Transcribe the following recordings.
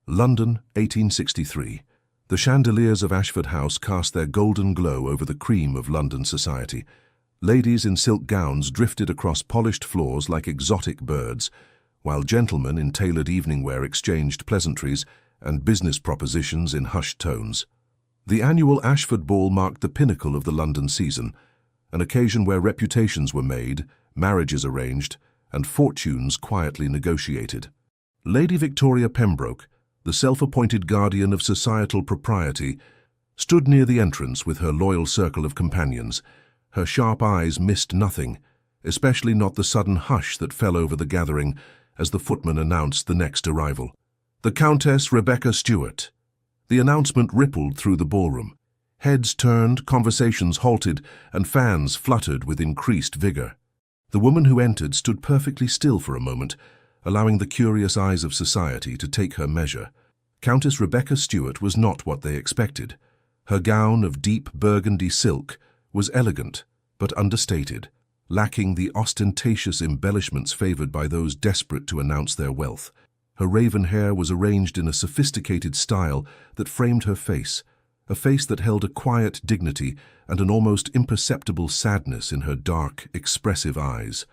London, 1863. The chandeliers of Ashford House cast their golden glow over the cream of London society. Ladies in silk gowns drifted across polished floors like exotic birds, while gentlemen in tailored evening wear exchanged pleasantries and business propositions in hushed tones. The annual Ashford Ball marked the pinnacle of the London season, an occasion where reputations were made, marriages arranged, and fortunes quietly negotiated. Lady Victoria Pembroke, the self-appointed guardian of societal propriety, stood near the entrance with her loyal circle of companions. Her sharp eyes missed nothing, especially not the sudden hush that fell over the gathering as the footman announced the next arrival. The Countess Rebecca Stewart. The announcement rippled through the ballroom. Heads turned, conversations halted, and fans fluttered with increased vigor. The woman who entered stood perfectly still for a moment, allowing the curious eyes of society to take her measure. Countess Rebecca Stewart was not what they expected. Her gown of deep burgundy silk was elegant but understated, lacking the ostentatious embellishments favored by those desperate to announce their wealth. Her raven hair was arranged in a sophisticated style that framed her face, a face that held a quiet dignity and an almost imperceptible sadness in her dark, expressive eyes.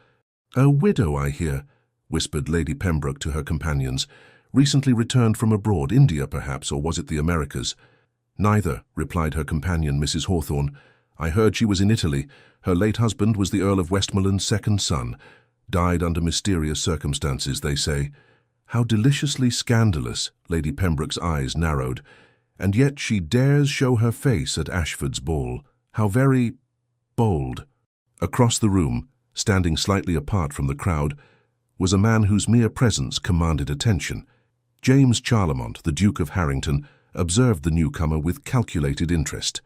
"A widow, I hear," whispered Lady Pembroke to her companions. "Recently returned from abroad, India perhaps, or was it the Americas?" "Neither," replied her companion, Mrs. Hawthorne. "I heard she was in Italy. Her late husband was the Earl of Westmoreland's second son. Died under mysterious circumstances, they say." How deliciously scandalous, Lady Pembroke's eyes narrowed. And yet she dares show her face at Ashford's ball. How very bold. Across the room, standing slightly apart from the crowd, was a man whose mere presence commanded attention. James Charlemont, the Duke of Harrington, observed the newcomer with calculated interest.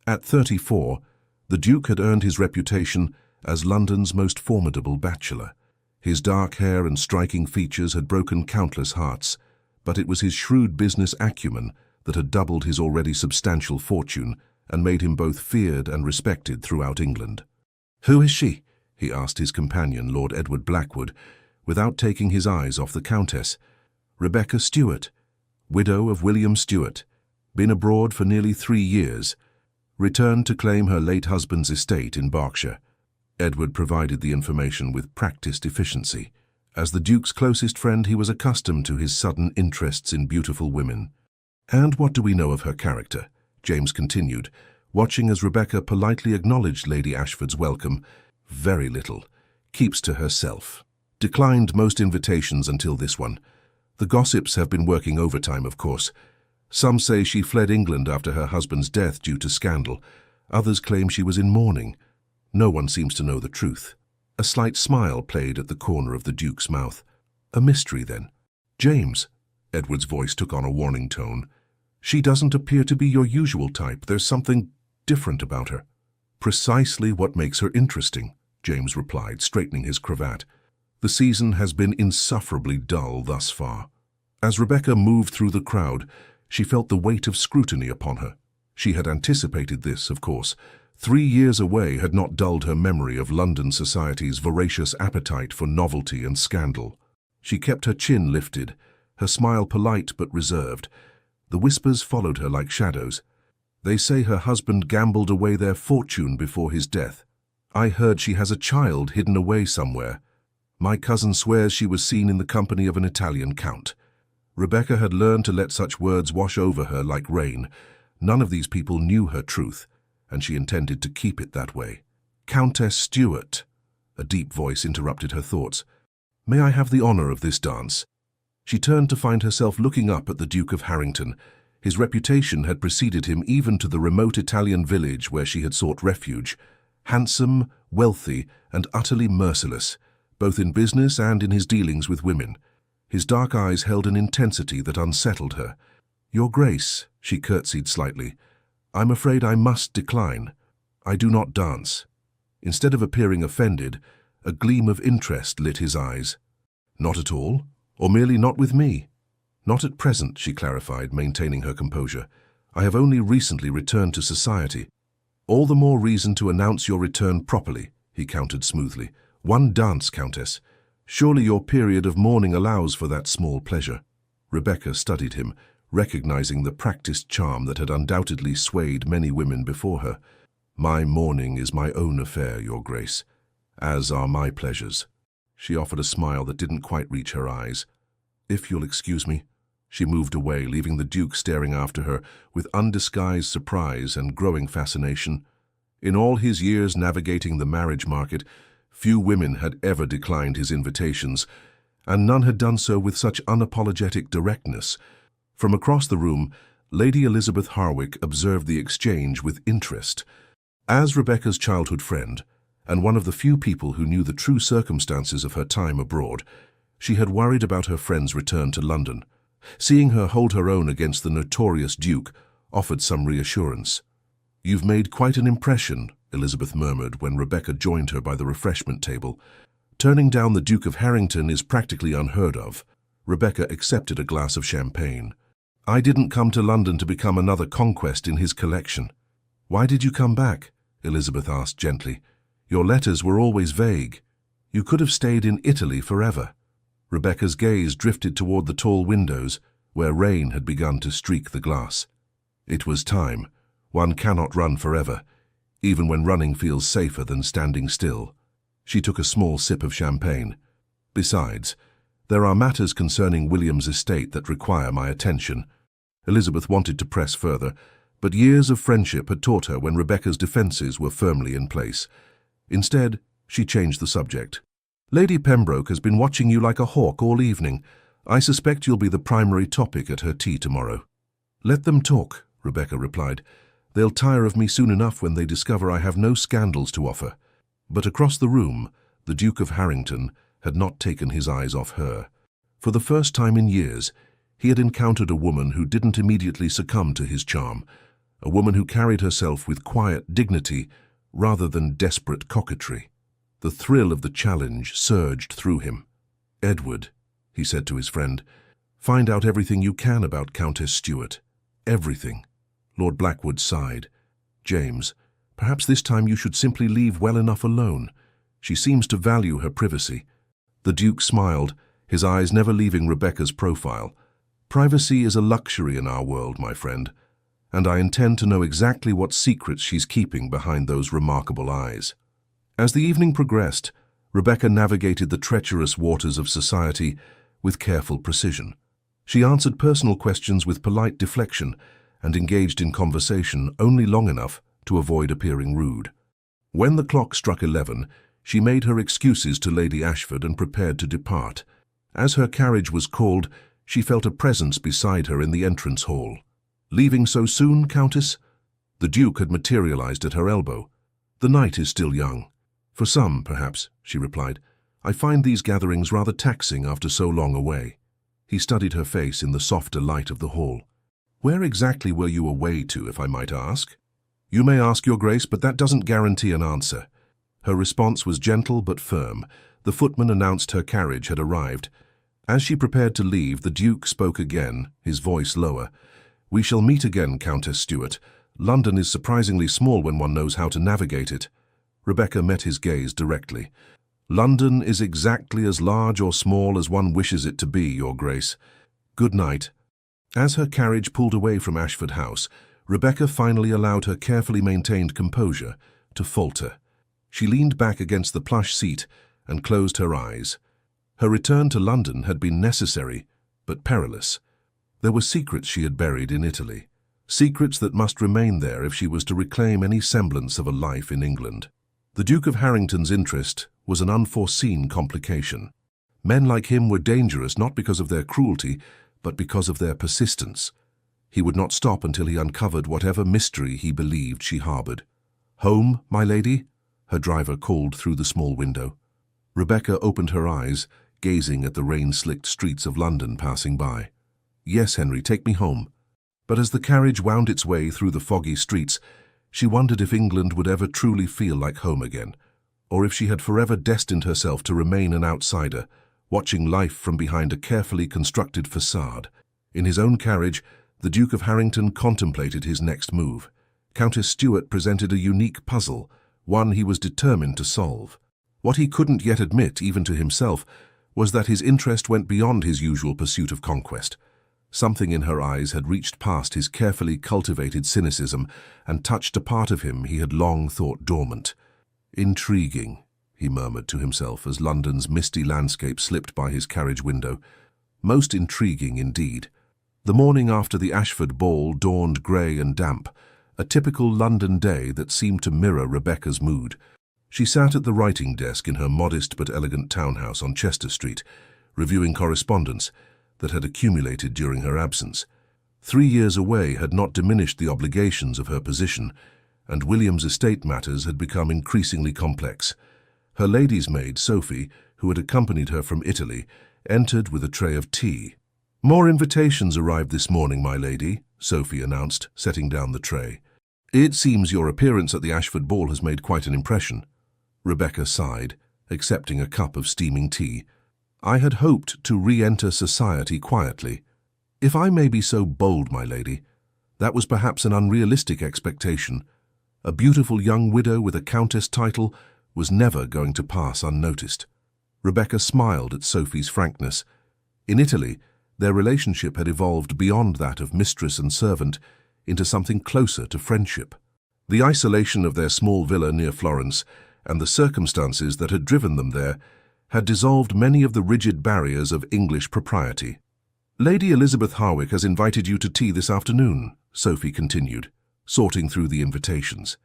At 34, the Duke had earned his reputation as London's most formidable bachelor. His dark hair and striking features had broken countless hearts, but it was his shrewd business acumen that had doubled his already substantial fortune and made him both feared and respected throughout England. "Who is she?" he asked his companion, Lord Edward Blackwood, without taking his eyes off the Countess. "Rebecca Stewart, widow of William Stewart, been abroad for nearly 3 years, returned to claim her late husband's estate in Berkshire." Edward provided the information with practiced efficiency. As the Duke's closest friend, he was accustomed to his sudden interests in beautiful women. "And what do we know of her character?" James continued, watching as Rebecca politely acknowledged Lady Ashford's welcome. "Very little. Keeps to herself. Declined most invitations until this one. The gossips have been working overtime, of course. Some say she fled England after her husband's death due to scandal. Others claim she was in mourning. No one seems to know the truth." A slight smile played at the corner of the Duke's mouth. "A mystery, then." "James," Edward's voice took on a warning tone, "she doesn't appear to be your usual type. There's something different about her." "Precisely what makes her interesting," James replied, straightening his cravat. "The season has been insufferably dull thus far." As Rebecca moved through the crowd, she felt the weight of scrutiny upon her. She had anticipated this, of course. 3 years away had not dulled her memory of London society's voracious appetite for novelty and scandal. She kept her chin lifted, her smile polite but reserved. The whispers followed her like shadows. "They say her husband gambled away their fortune before his death. I heard she has a child hidden away somewhere. My cousin swears she was seen in the company of an Italian count." Rebecca had learned to let such words wash over her like rain. None of these people knew her truth, and she intended to keep it that way. "Countess Stewart," a deep voice interrupted her thoughts. "May I have the honor of this dance?" She turned to find herself looking up at the Duke of Harrington. His reputation had preceded him even to the remote Italian village where she had sought refuge. Handsome, wealthy, and utterly merciless, both in business and in his dealings with women. His dark eyes held an intensity that unsettled her. "Your Grace," she curtsied slightly, "I'm afraid I must decline. I do not dance." Instead of appearing offended, a gleam of interest lit his eyes. "Not at all? Or merely not with me?" "Not at present," she clarified, maintaining her composure. "I have only recently returned to society." "All the more reason to announce your return properly," he countered smoothly. "One dance, Countess. Surely your period of mourning allows for that small pleasure." Rebecca studied him, recognizing the practiced charm that had undoubtedly swayed many women before her. "My mourning is my own affair, Your Grace, as are my pleasures." She offered a smile that didn't quite reach her eyes. "If you'll excuse me." She moved away, leaving the Duke staring after her with undisguised surprise and growing fascination. In all his years navigating the marriage market, few women had ever declined his invitations, and none had done so with such unapologetic directness. From across the room, Lady Elizabeth Harwick observed the exchange with interest. As Rebecca's childhood friend, and one of the few people who knew the true circumstances of her time abroad, she had worried about her friend's return to London. Seeing her hold her own against the notorious Duke offered some reassurance. "You've made quite an impression," Elizabeth murmured when Rebecca joined her by the refreshment table. "Turning down the Duke of Harrington is practically unheard of." Rebecca accepted a glass of champagne. "I didn't come to London to become another conquest in his collection." "Why did you come back?" Elizabeth asked gently. "Your letters were always vague. You could have stayed in Italy forever." Rebecca's gaze drifted toward the tall windows, where rain had begun to streak the glass. It was time. One cannot run forever, even when running feels safer than standing still. She took a small sip of champagne. "Besides, there are matters concerning William's estate that require my attention." Elizabeth wanted to press further, but years of friendship had taught her when Rebecca's defenses were firmly in place. Instead, she changed the subject. "Lady Pembroke has been watching you like a hawk all evening. I suspect you'll be the primary topic at her tea tomorrow." "Let them talk," Rebecca replied. "They'll tire of me soon enough when they discover I have no scandals to offer." But across the room, the Duke of Harrington had not taken his eyes off her. For the first time in years, he had encountered a woman who didn't immediately succumb to his charm, a woman who carried herself with quiet dignity rather than desperate coquetry. The thrill of the challenge surged through him. "Edward," he said to his friend, "find out everything you can about Countess Stuart. Everything." Lord Blackwood sighed. "James, perhaps this time you should simply leave well enough alone. She seems to value her privacy." The Duke smiled, his eyes never leaving Rebecca's profile. "Privacy is a luxury in our world, my friend, and I intend to know exactly what secrets she's keeping behind those remarkable eyes." As the evening progressed, Rebecca navigated the treacherous waters of society with careful precision. She answered personal questions with polite deflection and engaged in conversation only long enough to avoid appearing rude. When the clock struck 11, she made her excuses to Lady Ashford and prepared to depart. As her carriage was called, she felt a presence beside her in the entrance hall. "Leaving so soon, Countess?" The Duke had materialized at her elbow. "The night is still young." "For some, perhaps," she replied. "I find these gatherings rather taxing after so long away." He studied her face in the softer light of the hall. "Where exactly were you away to, if I might ask?" "You may ask, Your Grace, but that doesn't guarantee an answer." Her response was gentle but firm. The footman announced her carriage had arrived. As she prepared to leave, the Duke spoke again, his voice lower. "We shall meet again, Countess Stuart. London is surprisingly small when one knows how to navigate it." Rebecca met his gaze directly. "London is exactly as large or small as one wishes it to be, Your Grace. Good night." As her carriage pulled away from Ashford House, Rebecca finally allowed her carefully maintained composure to falter. She leaned back against the plush seat and closed her eyes. Her return to London had been necessary, but perilous. There were secrets she had buried in Italy, secrets that must remain there if she was to reclaim any semblance of a life in England. The Duke of Harrington's interest was an unforeseen complication. Men like him were dangerous not because of their cruelty, but because of their persistence. He would not stop until he uncovered whatever mystery he believed she harbored. "Home, my lady?" her driver called through the small window. Rebecca opened her eyes, gazing at the rain-slicked streets of London passing by. "Yes, Henry, take me home." But as the carriage wound its way through the foggy streets, she wondered if England would ever truly feel like home again, or if she had forever destined herself to remain an outsider, watching life from behind a carefully constructed facade. In his own carriage, the Duke of Harrington contemplated his next move. Countess Stuart presented a unique puzzle, one he was determined to solve. What he couldn't yet admit, even to himself, was that his interest went beyond his usual pursuit of conquest. Something in her eyes had reached past his carefully cultivated cynicism and touched a part of him he had long thought dormant. "Intriguing," he murmured to himself as London's misty landscape slipped by his carriage window. "Most intriguing indeed." The morning after the Ashford ball dawned grey and damp, a typical London day that seemed to mirror Rebecca's mood. She sat at the writing desk in her modest but elegant townhouse on Chester Street, reviewing correspondence that had accumulated during her absence. 3 years away had not diminished the obligations of her position, and William's estate matters had become increasingly complex. Her lady's maid, Sophie, who had accompanied her from Italy, entered with a tray of tea. "More invitations arrived this morning, my lady," Sophie announced, setting down the tray. "It seems your appearance at the Ashford ball has made quite an impression." Rebecca sighed, accepting a cup of steaming tea. "I had hoped to re-enter society quietly. If I may be so bold, my lady, that was perhaps an unrealistic expectation. A beautiful young widow with a countess title was never going to pass unnoticed." Rebecca smiled at Sophie's frankness. In Italy, their relationship had evolved beyond that of mistress and servant into something closer to friendship. The isolation of their small villa near Florence and the circumstances that had driven them there had dissolved many of the rigid barriers of English propriety. "Lady Elizabeth Harwick has invited you to tea this afternoon," Sophie continued, sorting through the invitations.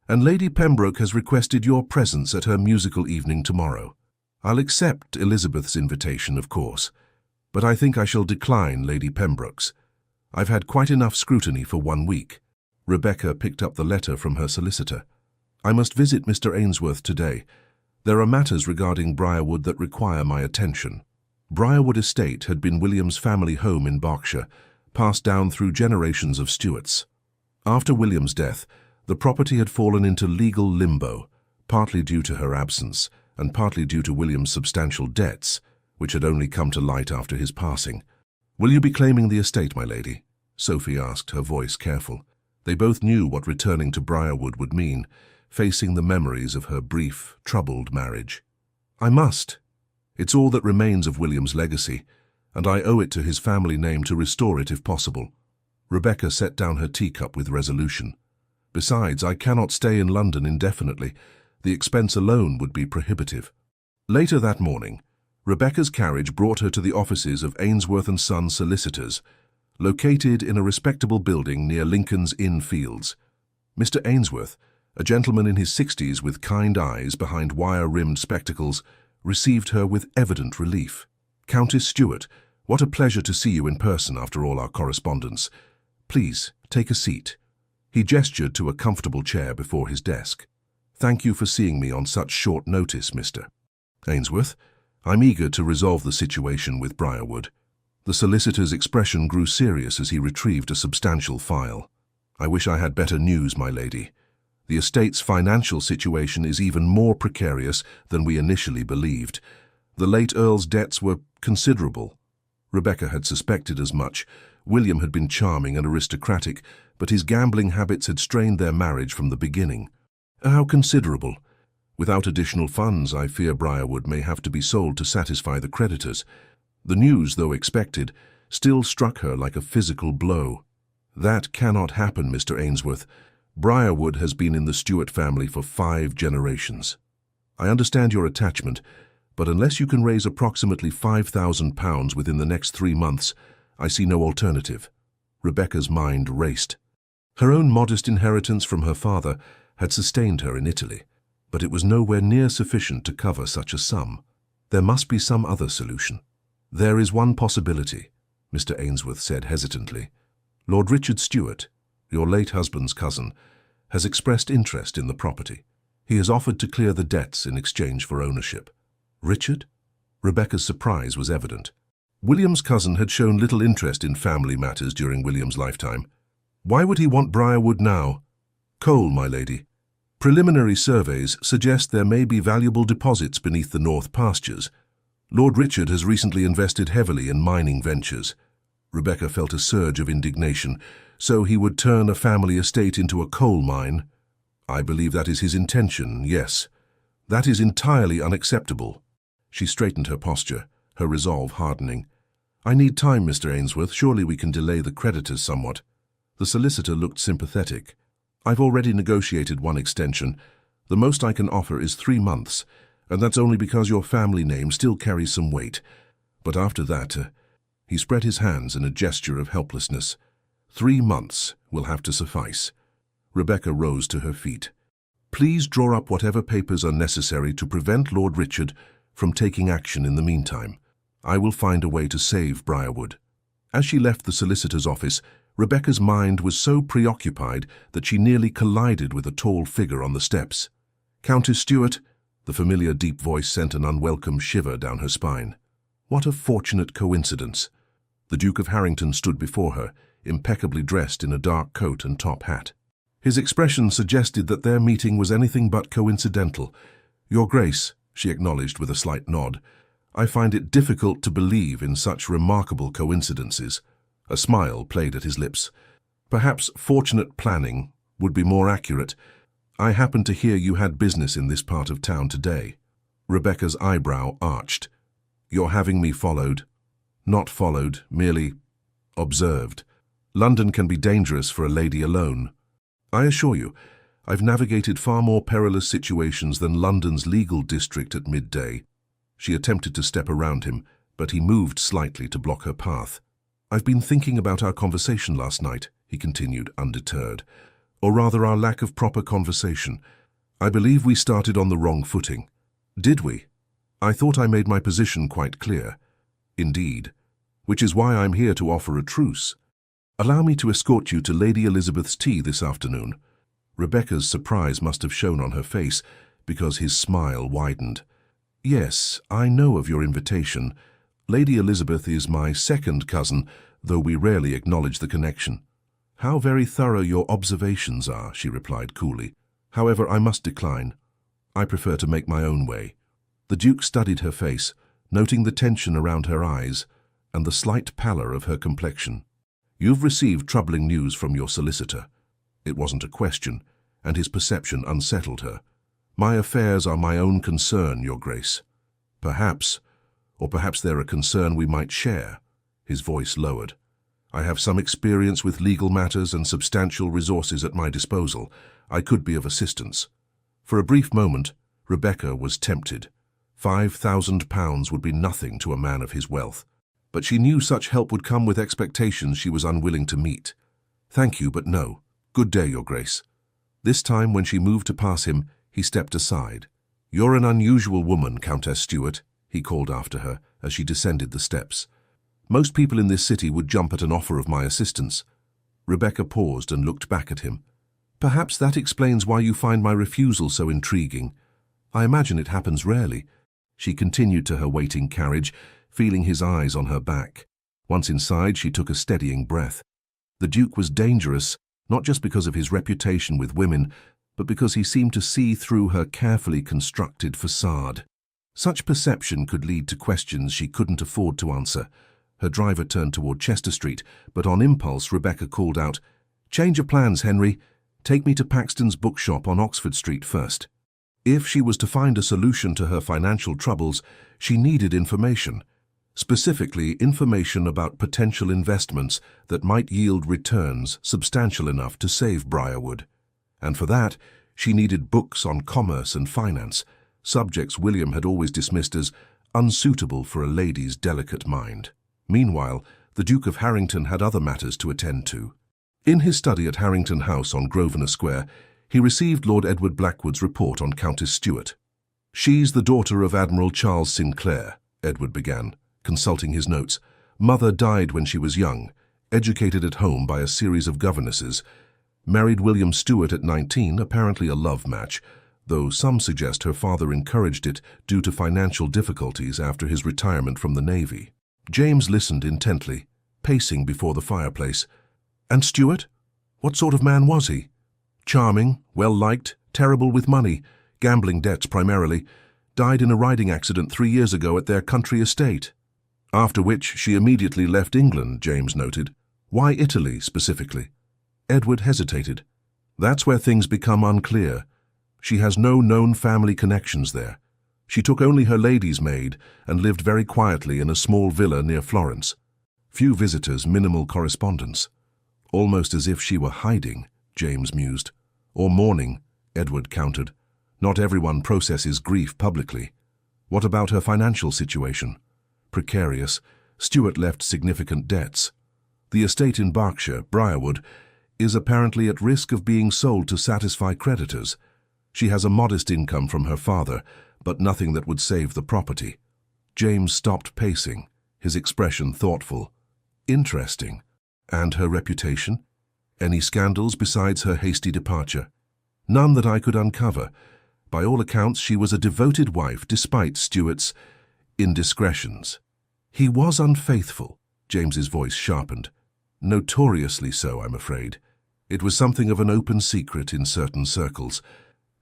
"And Lady Pembroke has requested your presence at her musical evening tomorrow. I'll accept Elizabeth's invitation, of course, but I think I shall decline Lady Pembroke's. I've had quite enough scrutiny for 1 week." Rebecca picked up the letter from her solicitor. "I must visit Mr. Ainsworth today. There are matters regarding Briarwood that require my attention." Briarwood Estate had been William's family home in Berkshire, passed down through generations of Stuarts. After William's death, the property had fallen into legal limbo, partly due to her absence and partly due to William's substantial debts, which had only come to light after his passing. "Will you be claiming the estate, my lady?" Sophie asked, her voice careful. They both knew what returning to Briarwood would mean, facing the memories of her brief, troubled marriage. "I must. It's all that remains of William's legacy, and I owe it to his family name to restore it if possible." Rebecca set down her teacup with resolution. "Besides, I cannot stay in London indefinitely. The expense alone would be prohibitive." Later that morning, Rebecca's carriage brought her to the offices of Ainsworth & Son Solicitors, located in a respectable building near Lincoln's Inn Fields. Mr. Ainsworth, a gentleman in his 60s with kind eyes behind wire-rimmed spectacles, received her with evident relief. "Countess Stuart, what a pleasure to see you in person after all our correspondence. Please, take a seat." He gestured to a comfortable chair before his desk. "Thank you for seeing me on such short notice, Mr. Ainsworth. I'm eager to resolve the situation with Briarwood." The solicitor's expression grew serious as he retrieved a substantial file. "I wish I had better news, my lady. The estate's financial situation is even more precarious than we initially believed. The late Earl's debts were considerable." Rebecca had suspected as much. William had been charming and aristocratic, but his gambling habits had strained their marriage from the beginning. "How considerable?" "Without additional funds, I fear Briarwood may have to be sold to satisfy the creditors." The news, though expected, still struck her like a physical blow. "That cannot happen, Mr. Ainsworth. Briarwood has been in the Stuart family for 5 generations. I understand your attachment, but unless you can raise approximately £5,000 within the next 3 months, I see no alternative." Rebecca's mind raced. Her own modest inheritance from her father had sustained her in Italy, but it was nowhere near sufficient to cover such a sum. There must be some other solution. "There is one possibility," Mr. Ainsworth said hesitantly. "Lord Richard Stuart, your late husband's cousin, has expressed interest in the property. He has offered to clear the debts in exchange for ownership." "Richard?" Rebecca's surprise was evident. William's cousin had shown little interest in family matters during William's lifetime. "Why would he want Briarwood now?" "Coal, my lady. Preliminary surveys suggest there may be valuable deposits beneath the north pastures. Lord Richard has recently invested heavily in mining ventures." Rebecca felt a surge of indignation. "So he would turn a family estate into a coal mine?" "I believe that is his intention, yes. That is entirely unacceptable." She straightened her posture, her resolve hardening. I need time, Mr. Ainsworth. Surely we can delay the creditors somewhat. The solicitor looked sympathetic. I've already negotiated one extension. The most I can offer is 3 months, and that's only because your family name still carries some weight. But after that, he spread his hands in a gesture of helplessness. 3 months will have to suffice. Rebecca rose to her feet. Please draw up whatever papers are necessary to prevent Lord Richard from taking action in the meantime. I will find a way to save Briarwood. As she left the solicitor's office, Rebecca's mind was so preoccupied that she nearly collided with a tall figure on the steps. Countess Stuart, the familiar deep voice sent an unwelcome shiver down her spine. What a fortunate coincidence. The Duke of Harrington stood before her, impeccably dressed in a dark coat and top hat. His expression suggested that their meeting was anything but coincidental. Your Grace, she acknowledged with a slight nod, I find it difficult to believe in such remarkable coincidences. A smile played at his lips. Perhaps fortunate planning would be more accurate. I happen to hear you had business in this part of town today. Rebecca's eyebrow arched. You're having me followed? Not followed, merely observed. London can be dangerous for a lady alone. I assure you, I've navigated far more perilous situations than London's legal district at midday. She attempted to step around him, but he moved slightly to block her path. I've been thinking about our conversation last night, he continued, undeterred. Or rather, our lack of proper conversation. I believe we started on the wrong footing. Did we? I thought I made my position quite clear. Indeed. Which is why I'm here to offer a truce. Allow me to escort you to Lady Elizabeth's tea this afternoon. Rebecca's surprise must have shown on her face, because his smile widened. Yes, I know of your invitation. Lady Elizabeth is my second cousin, though we rarely acknowledge the connection. How very thorough your observations are, she replied coolly. However, I must decline. I prefer to make my own way. The Duke studied her face, noting the tension around her eyes and the slight pallor of her complexion. You've received troubling news from your solicitor. It wasn't a question, and his perception unsettled her. My affairs are my own concern, Your Grace. Perhaps they're a concern we might share. His voice lowered. I have some experience with legal matters and substantial resources at my disposal. I could be of assistance. For a brief moment, Rebecca was tempted. £5,000 would be nothing to a man of his wealth. But she knew such help would come with expectations she was unwilling to meet. Thank you, but no. Good day, Your Grace. This time, when she moved to pass him, he stepped aside. You're an unusual woman, Countess Stuart, he called after her as she descended the steps. Most people in this city would jump at an offer of my assistance. Rebecca paused and looked back at him. Perhaps that explains why you find my refusal so intriguing. I imagine it happens rarely. She continued to her waiting carriage, feeling his eyes on her back. Once inside, she took a steadying breath. The Duke was dangerous, not just because of his reputation with women, but because he seemed to see through her carefully constructed facade. Such perception could lead to questions she couldn't afford to answer. Her driver turned toward Chester Street, but on impulse Rebecca called out, "Change of plans, Henry. Take me to Paxton's bookshop on Oxford Street first." If she was to find a solution to her financial troubles, she needed information. Specifically, information about potential investments that might yield returns substantial enough to save Briarwood. And for that, she needed books on commerce and finance, subjects William had always dismissed as unsuitable for a lady's delicate mind. Meanwhile, the Duke of Harrington had other matters to attend to. In his study at Harrington House on Grosvenor Square, he received Lord Edward Blackwood's report on Countess Stuart. She's the daughter of Admiral Charles Sinclair, Edward began, consulting his notes. Mother died when she was young, educated at home by a series of governesses. Married William Stuart at 19, apparently a love match, though some suggest her father encouraged it due to financial difficulties after his retirement from the Navy. James listened intently, pacing before the fireplace. And Stuart? What sort of man was he? Charming, well-liked, terrible with money, gambling debts primarily, died in a riding accident 3 years ago at their country estate. After which she immediately left England, James noted. Why Italy, specifically? Edward hesitated. That's where things become unclear. She has no known family connections there. She took only her lady's maid and lived very quietly in a small villa near Florence. Few visitors, minimal correspondence. Almost as if she were hiding, James mused. Or mourning, Edward countered. Not everyone processes grief publicly. What about her financial situation? Precarious. Stuart left significant debts. The estate in Berkshire, Briarwood, is apparently at risk of being sold to satisfy creditors. She has a modest income from her father, but nothing that would save the property. James stopped pacing, his expression thoughtful. Interesting. And her reputation? Any scandals besides her hasty departure? None that I could uncover. By all accounts, she was a devoted wife despite Stuart's indiscretions. He was unfaithful, James's voice sharpened. Notoriously so, I'm afraid. It was something of an open secret in certain circles.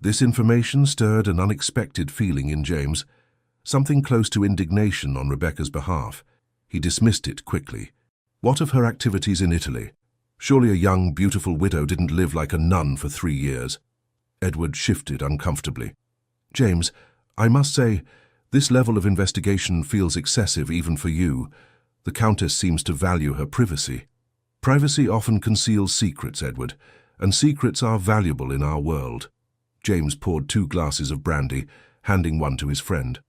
This information stirred an unexpected feeling in James, something close to indignation on Rebecca's behalf. He dismissed it quickly. What of her activities in Italy? Surely a young, beautiful widow didn't live like a nun for 3 years. Edward shifted uncomfortably. James, I must say, this level of investigation feels excessive even for you. The Countess seems to value her privacy. Privacy often conceals secrets, Edward, and secrets are valuable in our world. James poured 2 glasses of brandy, handing one to his friend.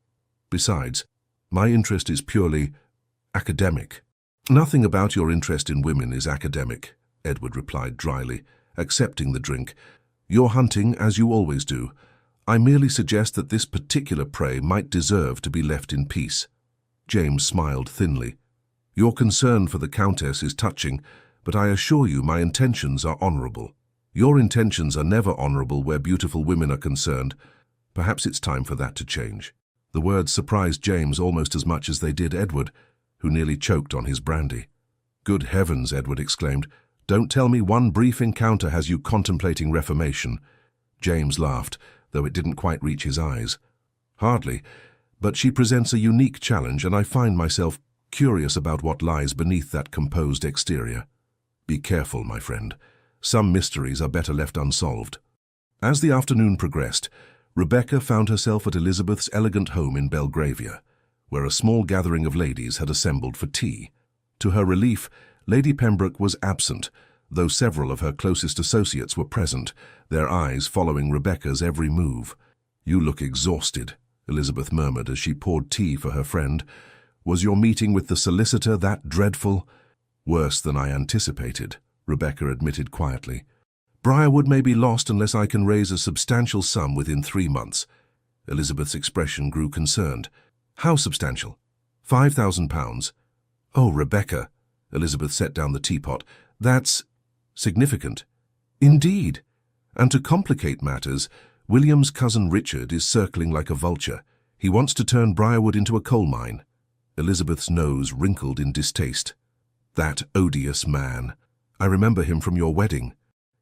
Besides, my interest is purely academic. Nothing about your interest in women is academic, Edward replied dryly, accepting the drink. You're hunting, as you always do. I merely suggest that this particular prey might deserve to be left in peace. James smiled thinly. Your concern for the Countess is touching, but I assure you my intentions are honorable. Your intentions are never honorable where beautiful women are concerned. Perhaps it's time for that to change. The words surprised James almost as much as they did Edward, who nearly choked on his brandy. Good heavens, Edward exclaimed. Don't tell me one brief encounter has you contemplating reformation. James laughed, though it didn't quite reach his eyes. Hardly, but she presents a unique challenge, and I find myself curious about what lies beneath that composed exterior. Be careful, my friend. Some mysteries are better left unsolved. As the afternoon progressed, Rebecca found herself at Elizabeth's elegant home in Belgravia, where a small gathering of ladies had assembled for tea. To her relief, Lady Pembroke was absent, though several of her closest associates were present, their eyes following Rebecca's every move. You look exhausted, Elizabeth murmured as she poured tea for her friend. Was your meeting with the solicitor that dreadful? Worse than I anticipated, Rebecca admitted quietly. Briarwood may be lost unless I can raise a substantial sum within 3 months. Elizabeth's expression grew concerned. How substantial? £5,000. Oh, Rebecca, Elizabeth set down the teapot. That's significant. Indeed. And to complicate matters, William's cousin Richard is circling like a vulture. He wants to turn Briarwood into a coal mine. Elizabeth's nose wrinkled in distaste. That odious man. I remember him from your wedding.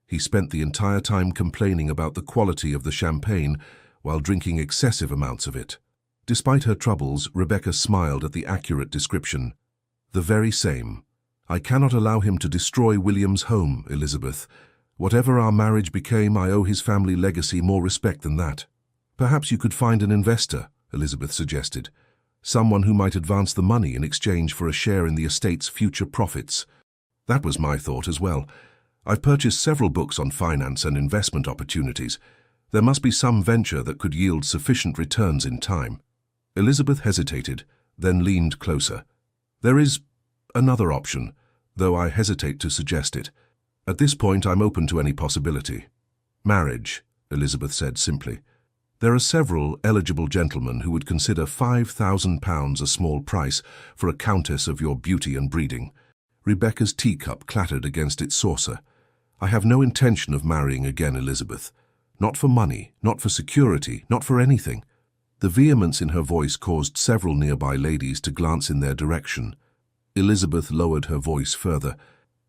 He spent the entire time complaining about the quality of the champagne while drinking excessive amounts of it. Despite her troubles, Rebecca smiled at the accurate description. The very same. I cannot allow him to destroy William's home, Elizabeth. Whatever our marriage became, I owe his family legacy more respect than that. Perhaps you could find an investor, Elizabeth suggested. Someone who might advance the money in exchange for a share in the estate's future profits. That was my thought as well. I've purchased several books on finance and investment opportunities. There must be some venture that could yield sufficient returns in time. Elizabeth hesitated, then leaned closer. There is another option, though I hesitate to suggest it. At this point, I'm open to any possibility. Marriage, Elizabeth said simply. There are several eligible gentlemen who would consider £5,000 a small price for a countess of your beauty and breeding. Rebecca's teacup clattered against its saucer. I have no intention of marrying again, Elizabeth. Not for money, not for security, not for anything. The vehemence in her voice caused several nearby ladies to glance in their direction. Elizabeth lowered her voice further.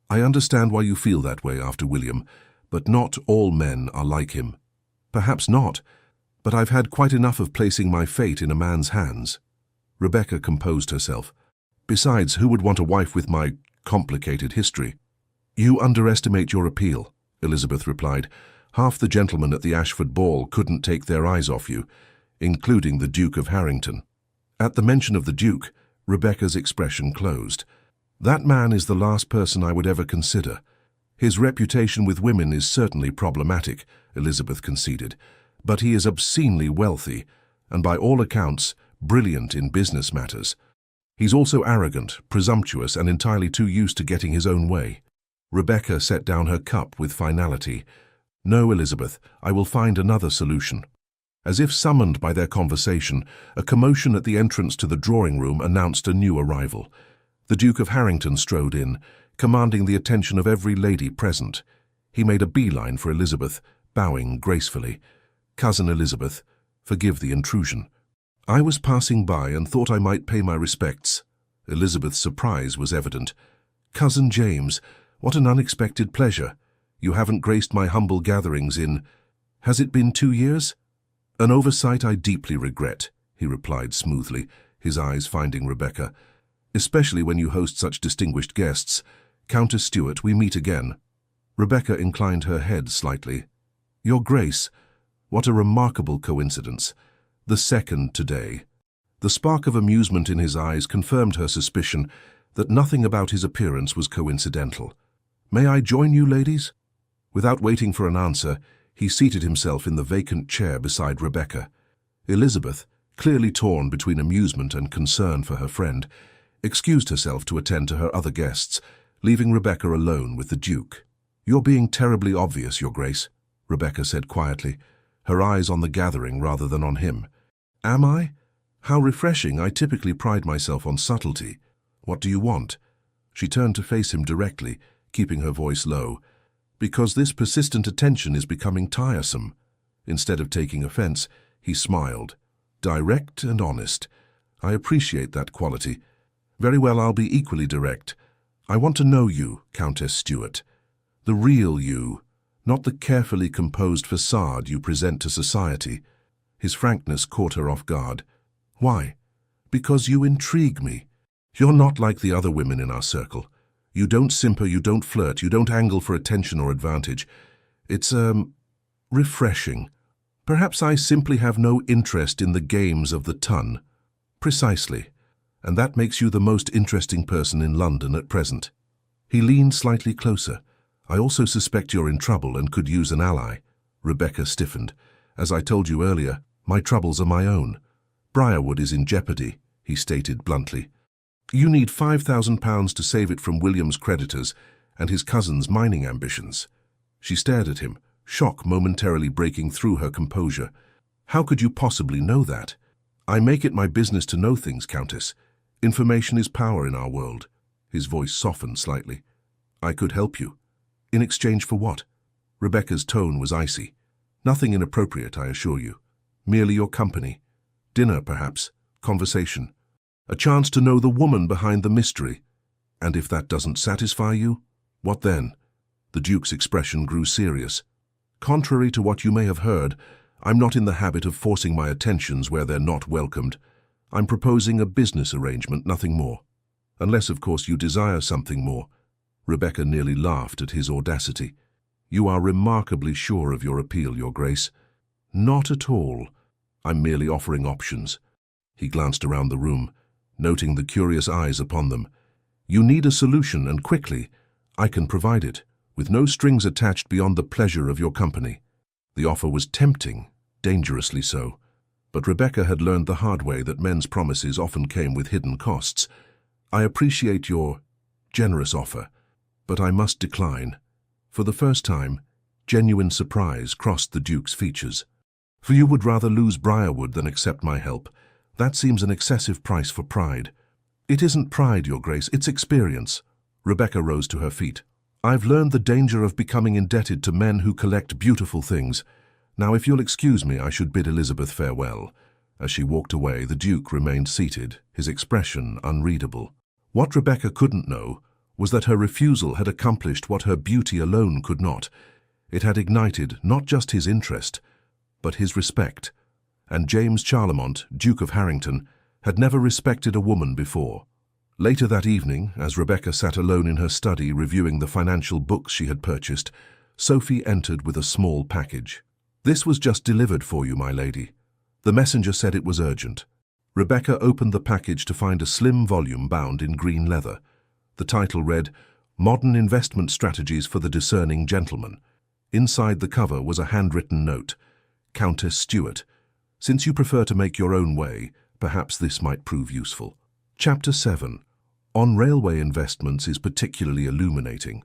I understand why you feel that way after William, but not all men are like him. Perhaps not, but I've had quite enough of placing my fate in a man's hands. Rebecca composed herself. Besides, who would want a wife with my complicated history? You underestimate your appeal, Elizabeth replied. Half the gentlemen at the Ashford ball couldn't take their eyes off you, including the Duke of Harrington. At the mention of the Duke, Rebecca's expression closed. That man is the last person I would ever consider. His reputation with women is certainly problematic, Elizabeth conceded, but he is obscenely wealthy, and by all accounts, brilliant in business matters. He's also arrogant, presumptuous, and entirely too used to getting his own way. Rebecca set down her cup with finality. No, Elizabeth, I will find another solution. As if summoned by their conversation, a commotion at the entrance to the drawing room announced a new arrival. The Duke of Harrington strode in, commanding the attention of every lady present. He made a beeline for Elizabeth, bowing gracefully. "Cousin Elizabeth, forgive the intrusion. I was passing by and thought I might pay my respects." Elizabeth's surprise was evident. "Cousin James, what an unexpected pleasure. You haven't graced my humble gatherings in— Has it been 2 years?" "An oversight I deeply regret," he replied smoothly, his eyes finding Rebecca. "Especially when you host such distinguished guests. Countess Stuart, we meet again." Rebecca inclined her head slightly. "Your Grace, what a remarkable coincidence. The second today." The spark of amusement in his eyes confirmed her suspicion that nothing about his appearance was coincidental. "May I join you, ladies?" Without waiting for an answer, he seated himself in the vacant chair beside Rebecca. Elizabeth, clearly torn between amusement and concern for her friend, excused herself to attend to her other guests, leaving Rebecca alone with the Duke. "You're being terribly obvious, Your Grace," Rebecca said quietly, her eyes on the gathering rather than on him. "Am I? How refreshing. I typically pride myself on subtlety. What do you want?" She turned to face him directly, keeping her voice low. "Because this persistent attention is becoming tiresome." Instead of taking offense, he smiled. "Direct and honest. I appreciate that quality. Very well, I'll be equally direct. I want to know you, Countess Stuart. The real you, not the carefully composed facade you present to society." His frankness caught her off guard. "Why?" "Because you intrigue me. You're not like the other women in our circle. You don't simper, you don't flirt, you don't angle for attention or advantage. It's, refreshing. Perhaps I simply have no interest in the games of the ton." "Precisely. And that makes you the most interesting person in London at present." He leaned slightly closer. "I also suspect you're in trouble and could use an ally." Rebecca stiffened. "As I told you earlier, my troubles are my own. Briarwood is in jeopardy," he stated bluntly. "You need £5,000 to save it from William's creditors and his cousin's mining ambitions." She stared at him, shock momentarily breaking through her composure. "How could you possibly know that?" "I make it my business to know things, Countess. Information is power in our world." His voice softened slightly. "I could help you." "In exchange for what?" Rebecca's tone was icy. "Nothing inappropriate, I assure you. Merely your company. Dinner, perhaps. Conversation. A chance to know the woman behind the mystery. And if that doesn't satisfy you, what then?" The Duke's expression grew serious. "Contrary to what you may have heard, I'm not in the habit of forcing my attentions where they're not welcomed. I'm proposing a business arrangement, nothing more. Unless, of course, you desire something more." Rebecca nearly laughed at his audacity. "You are remarkably sure of your appeal, Your Grace." "Not at all. I'm merely offering options." He glanced around the room, noting the curious eyes upon them. "You need a solution, and quickly. I can provide it, with no strings attached beyond the pleasure of your company." The offer was tempting, dangerously so. But Rebecca had learned the hard way that men's promises often came with hidden costs. "I appreciate your generous offer, but I must decline." For the first time, genuine surprise crossed the Duke's features. "For you would rather lose Briarwood than accept my help. That seems an excessive price for pride." "It isn't pride, Your Grace, it's experience." Rebecca rose to her feet. "I've learned the danger of becoming indebted to men who collect beautiful things. Now, if you'll excuse me, I should bid Elizabeth farewell." As she walked away, the Duke remained seated, his expression unreadable. What Rebecca couldn't know was that her refusal had accomplished what her beauty alone could not. It had ignited not just his interest, but his respect. And James Charlemont, Duke of Harrington, had never respected a woman before. Later that evening, as Rebecca sat alone in her study reviewing the financial books she had purchased, Sophie entered with a small package. "This was just delivered for you, my lady." The messenger said it was urgent. Rebecca opened the package to find a slim volume bound in green leather. The title read, "Modern Investment Strategies for the Discerning Gentleman." Inside the cover was a handwritten note. "Countess Stuart, since you prefer to make your own way, perhaps this might prove useful." Chapter 7. On Railway Investments is particularly illuminating.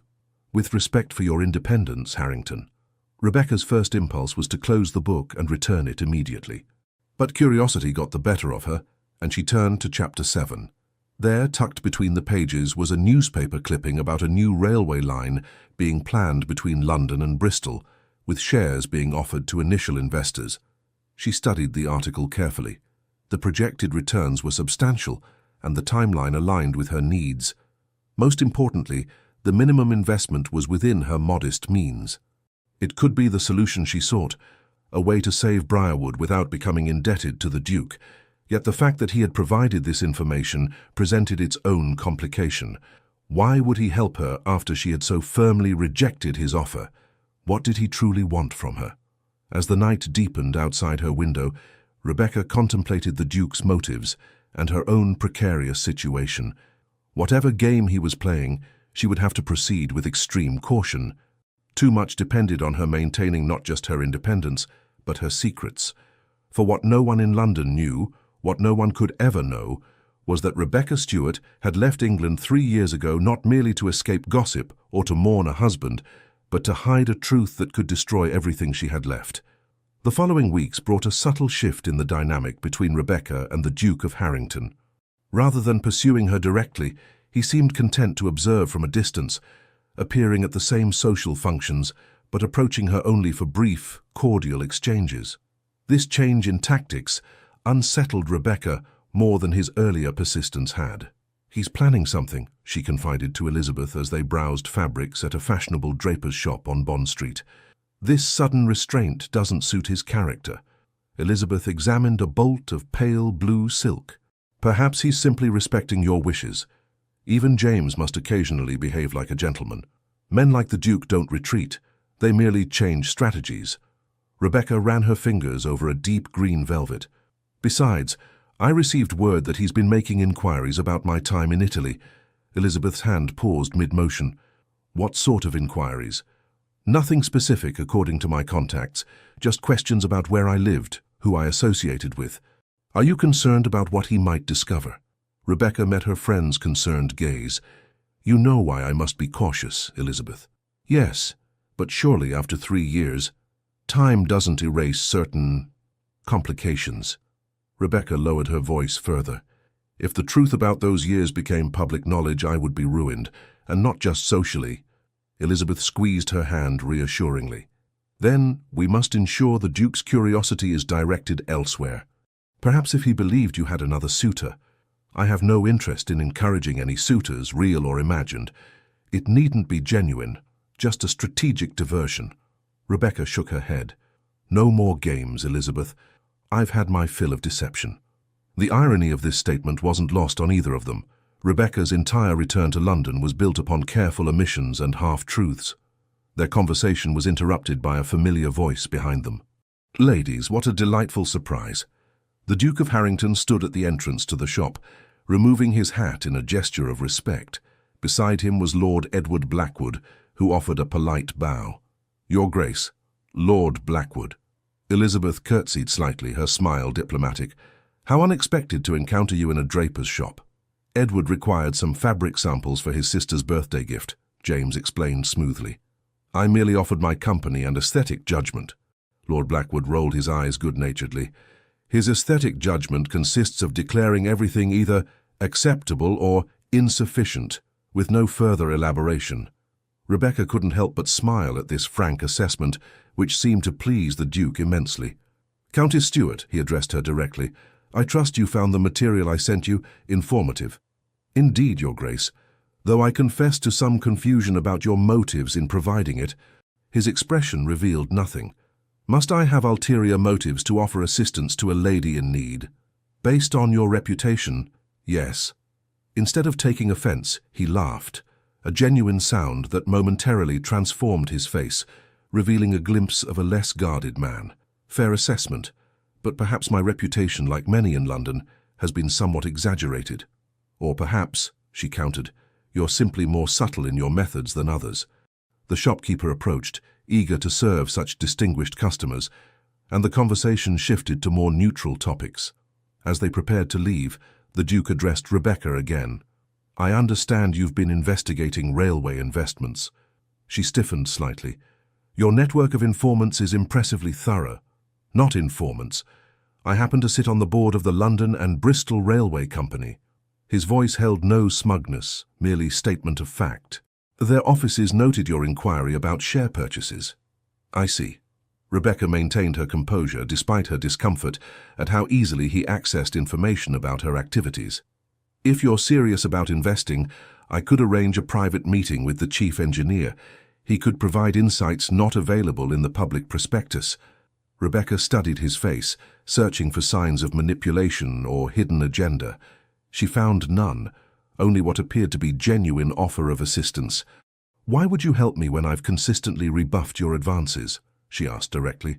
With respect for your independence, Harrington. Rebecca's first impulse was to close the book and return it immediately. But curiosity got the better of her, and she turned to Chapter 7. There, tucked between the pages, was a newspaper clipping about a new railway line being planned between London and Bristol, with shares being offered to initial investors. She studied the article carefully. The projected returns were substantial, and the timeline aligned with her needs. Most importantly, the minimum investment was within her modest means. It could be the solution she sought, a way to save Briarwood without becoming indebted to the Duke. Yet the fact that he had provided this information presented its own complication. Why would he help her after she had so firmly rejected his offer? What did he truly want from her? As the night deepened outside her window, Rebecca contemplated the Duke's motives and her own precarious situation. Whatever game he was playing, she would have to proceed with extreme caution. Too much depended on her maintaining not just her independence, but her secrets. For what no one in London knew, what no one could ever know, was that Rebecca Stuart had left England 3 years ago not merely to escape gossip or to mourn a husband, but to hide a truth that could destroy everything she had left. The following weeks brought a subtle shift in the dynamic between Rebecca and the Duke of Harrington. Rather than pursuing her directly, he seemed content to observe from a distance, appearing at the same social functions, but approaching her only for brief, cordial exchanges. This change in tactics unsettled Rebecca more than his earlier persistence had. "He's planning something," she confided to Elizabeth as they browsed fabrics at a fashionable draper's shop on Bond Street. "This sudden restraint doesn't suit his character." Elizabeth examined a bolt of pale blue silk. "Perhaps he's simply respecting your wishes. Even James must occasionally behave like a gentleman. Men like the Duke don't retreat. They merely change strategies." Rebecca ran her fingers over a deep green velvet. "Besides, I received word that he's been making inquiries about my time in Italy." Elizabeth's hand paused mid-motion. "What sort of inquiries?" "Nothing specific, according to my contacts. Just questions about where I lived, who I associated with." "Are you concerned about what he might discover?" Rebecca met her friend's concerned gaze. "You know why I must be cautious, Elizabeth." "Yes, but surely after 3 years, time doesn't erase certain complications." Rebecca lowered her voice further. "If the truth about those years became public knowledge, I would be ruined, and not just socially." Elizabeth squeezed her hand reassuringly. "Then we must ensure the Duke's curiosity is directed elsewhere. Perhaps if he believed you had another suitor. I have no interest in encouraging any suitors, real or imagined. It needn't be genuine, just a strategic diversion." Rebecca shook her head. "No more games, Elizabeth. I've had my fill of deception." The irony of this statement wasn't lost on either of them. Rebecca's entire return to London was built upon careful omissions and half-truths. Their conversation was interrupted by a familiar voice behind them. "Ladies, what a delightful surprise." The Duke of Harrington stood at the entrance to the shop, removing his hat in a gesture of respect. Beside him was Lord Edward Blackwood, who offered a polite bow. "Your Grace, Lord Blackwood." Elizabeth curtsied slightly, her smile diplomatic. "How unexpected to encounter you in a draper's shop." "Edward required some fabric samples for his sister's birthday gift," James explained smoothly. "I merely offered my company and aesthetic judgment." Lord Blackwood rolled his eyes good-naturedly. "His aesthetic judgment consists of declaring everything either acceptable or insufficient, with no further elaboration." Rebecca couldn't help but smile at this frank assessment, which seemed to please the Duke immensely. "Countess Stuart," he addressed her directly, "I trust you found the material I sent you informative." "Indeed, Your Grace, though I confess to some confusion about your motives in providing it." His expression revealed nothing. "Must I have ulterior motives to offer assistance to a lady in need?" "Based on your reputation, yes." Instead of taking offense, he laughed, a genuine sound that momentarily transformed his face, revealing a glimpse of a less guarded man. "Fair assessment, but perhaps my reputation, like many in London, has been somewhat exaggerated." "Or perhaps," she countered, You're simply more subtle in your methods than others. The shopkeeper approached, eager to serve such distinguished customers, and the conversation shifted to more neutral topics. As they prepared to leave, the Duke addressed Rebecca again. "I understand you've been investigating railway investments." She stiffened slightly. "Your network of informants is impressively thorough." "Not informants. I happen to sit on the board of the London and Bristol Railway Company." His voice held no smugness, merely statement of fact. "Their offices noted your inquiry about share purchases." "I see." Rebecca maintained her composure despite her discomfort at how easily he accessed information about her activities. "If you're serious about investing, I could arrange a private meeting with the chief engineer. He could provide insights not available in the public prospectus." Rebecca studied his face, searching for signs of manipulation or hidden agenda. She found none, only what appeared to be genuine offer of assistance. "Why would you help me when I've consistently rebuffed your advances?" she asked directly.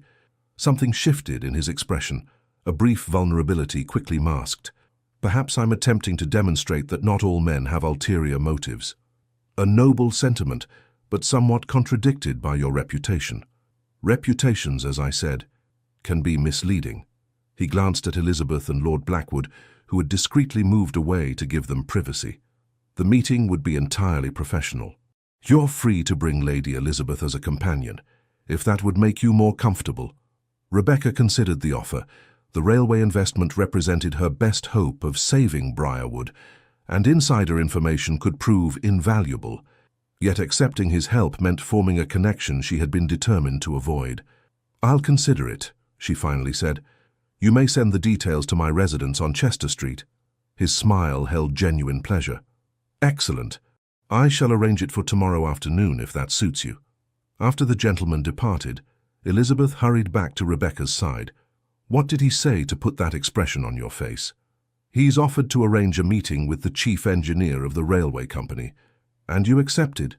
Something shifted in his expression, a brief vulnerability quickly masked. "Perhaps I'm attempting to demonstrate that not all men have ulterior motives." "A noble sentiment, but somewhat contradicted by your reputation." "Reputations, as I said, can be misleading." He glanced at Elizabeth and Lord Blackwood, who had discreetly moved away to give them privacy. The meeting would be entirely professional. "You're free to bring Lady Elizabeth as a companion, if that would make you more comfortable." Rebecca considered the offer. The railway investment represented her best hope of saving Briarwood, and insider information could prove invaluable. Yet accepting his help meant forming a connection she had been determined to avoid. "I'll consider it," she finally said. "You may send the details to my residence on Chester Street." His smile held genuine pleasure. "Excellent. I shall arrange it for tomorrow afternoon if that suits you." After the gentleman departed, Elizabeth hurried back to Rebecca's side. "What did he say to put that expression on your face?" "He's offered to arrange a meeting with the chief engineer of the railway company." "And you accepted?"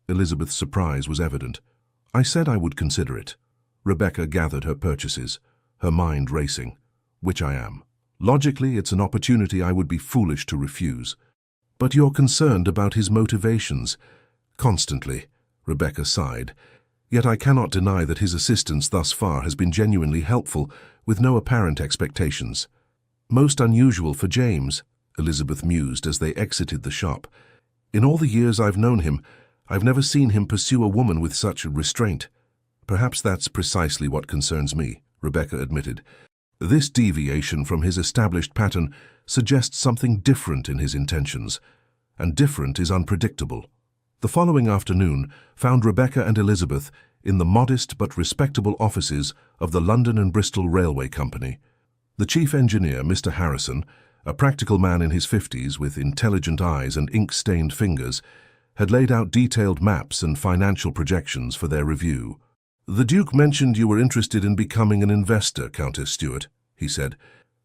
Elizabeth's surprise was evident. "I said I would consider it." Rebecca gathered her purchases, her mind racing. "Which I am. Logically, it's an opportunity I would be foolish to refuse." "But you're concerned about his motivations." "Constantly," Rebecca sighed. "Yet I cannot deny that his assistance thus far has been genuinely helpful, with no apparent expectations." "Most unusual for James," Elizabeth mused as they exited the shop. "In all the years I've known him, I've never seen him pursue a woman with such restraint." "Perhaps that's precisely what concerns me," Rebecca admitted. "This deviation from his established pattern suggests something different in his intentions, and different is unpredictable." The following afternoon found Rebecca and Elizabeth in the modest but respectable offices of the London and Bristol Railway Company. The chief engineer, Mr. Harrison, a practical man in his 50s with intelligent eyes and ink-stained fingers, had laid out detailed maps and financial projections for their review. "The Duke mentioned you were interested in becoming an investor, Countess Stewart," he said,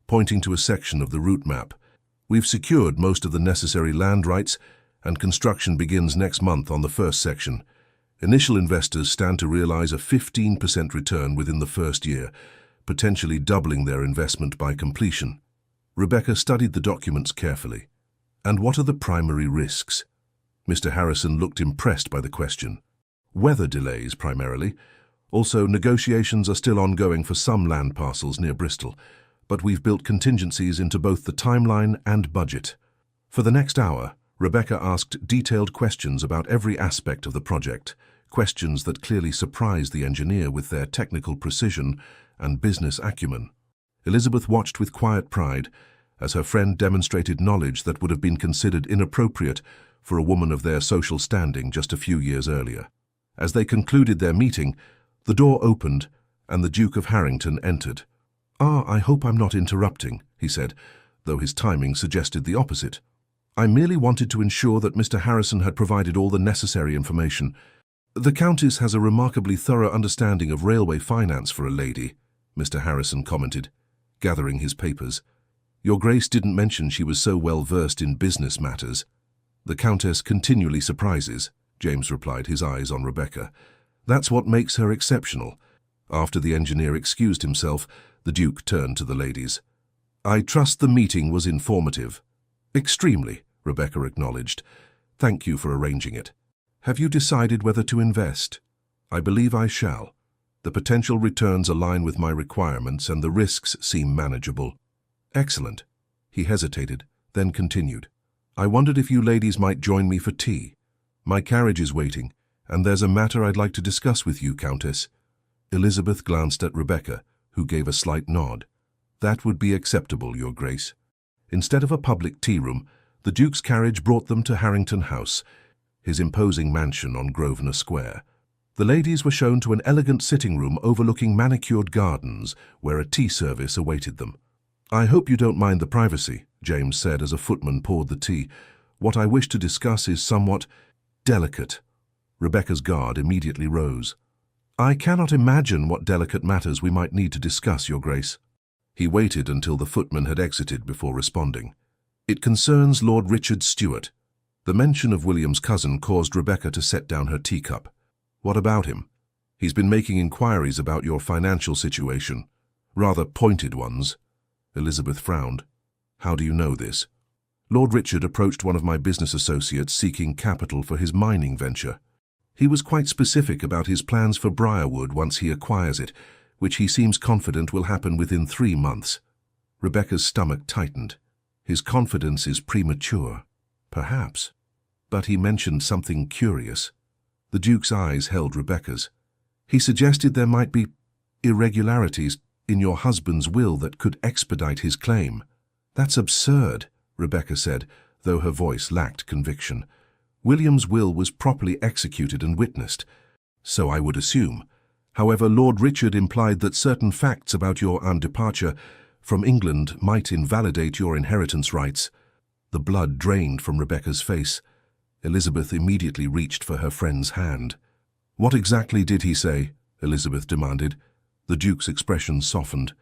pointing to a section of the route map. "We've secured most of the necessary land rights, and construction begins next month on the first section. Initial investors stand to realize a 15% return within the first year, potentially doubling their investment by completion." Rebecca studied the documents carefully. "And what are the primary risks?" Mr. Harrison looked impressed by the question. "Weather delays, primarily. Also, negotiations are still ongoing for some land parcels near Bristol, but we've built contingencies into both the timeline and budget." For the next hour, Rebecca asked detailed questions about every aspect of the project, questions that clearly surprised the engineer with their technical precision and business acumen. Elizabeth watched with quiet pride as her friend demonstrated knowledge that would have been considered inappropriate for a woman of their social standing just a few years earlier. As they concluded their meeting, the door opened and the Duke of Harrington entered. "I hope I'm not interrupting," he said, though his timing suggested the opposite. "I merely wanted to ensure that Mr. Harrison had provided all the necessary information. The Countess has a remarkably thorough understanding of railway finance for a lady," Mr. Harrison commented, gathering his papers. "Your Grace didn't mention she was so well versed in business matters." "The Countess continually surprises," James replied, his eyes on Rebecca. "That's what makes her exceptional." After the engineer excused himself, the Duke turned to the ladies. "I trust the meeting was informative." "Extremely," Rebecca acknowledged. Thank you for arranging it. Have you decided whether to invest? I believe I shall. The potential returns align with my requirements and the risks seem manageable. Excellent. He hesitated, then continued. I wondered if you ladies might join me for tea. My carriage is waiting, and there's a matter I'd like to discuss with you, Countess. Elizabeth glanced at Rebecca, who gave a slight nod. That would be acceptable, Your Grace. Instead of a public tea room, the Duke's carriage brought them to Harrington House, his imposing mansion on Grosvenor Square. The ladies were shown to an elegant sitting room overlooking manicured gardens, where a tea service awaited them. I hope you don't mind the privacy, James said as a footman poured the tea. What I wish to discuss is somewhat delicate. Rebecca's guard immediately rose. I cannot imagine what delicate matters we might need to discuss, Your Grace. He waited until the footman had exited before responding. It concerns Lord Richard Stuart. The mention of William's cousin caused Rebecca to set down her teacup. What about him? He's been making inquiries about your financial situation. Rather pointed ones. Elizabeth frowned. How do you know this? Lord Richard approached one of my business associates seeking capital for his mining venture. He was quite specific about his plans for Briarwood once he acquires it, which he seems confident will happen within 3 months. Rebecca's stomach tightened. His confidence is premature. Perhaps. But he mentioned something curious. The Duke's eyes held Rebecca's. He suggested there might be irregularities in your husband's will that could expedite his claim. That's absurd, Rebecca said, though her voice lacked conviction. William's will was properly executed and witnessed. So I would assume. However, Lord Richard implied that certain facts about your departure from England might invalidate your inheritance rights. The blood drained from Rebecca's face. Elizabeth immediately reached for her friend's hand. What exactly did he say? Elizabeth demanded. The Duke's expression softened.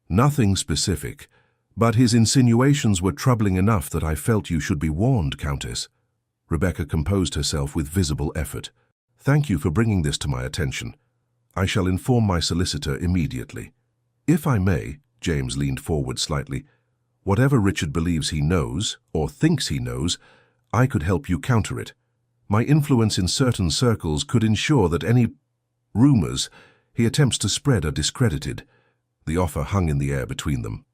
Nothing specific, but his insinuations were troubling enough that I felt you should be warned, Countess. Rebecca composed herself with visible effort. Thank you for bringing this to my attention. I shall inform my solicitor immediately. If I may, James leaned forward slightly, whatever Richard believes he knows, or thinks he knows, I could help you counter it. My influence in certain circles could ensure that any rumors he attempts to spread are discredited. The offer hung in the air between them.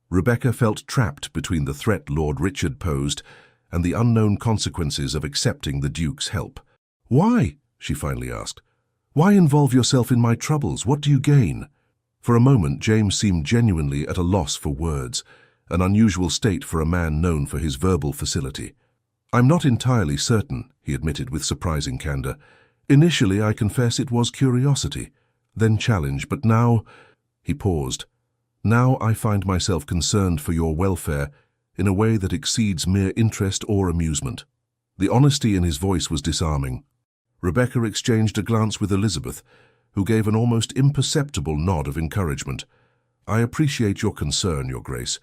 Rebecca felt trapped between the threat Lord Richard posed and the unknown consequences of accepting the Duke's help. Why? She finally asked. Why involve yourself in my troubles? What do you gain? For a moment, James seemed genuinely at a loss for words, an unusual state for a man known for his verbal facility. I'm not entirely certain, he admitted with surprising candor. Initially, I confess it was curiosity, then challenge, but now... He paused. Now I find myself concerned for your welfare in a way that exceeds mere interest or amusement. The honesty in his voice was disarming. Rebecca exchanged a glance with Elizabeth, who gave an almost imperceptible nod of encouragement. I appreciate your concern, Your Grace,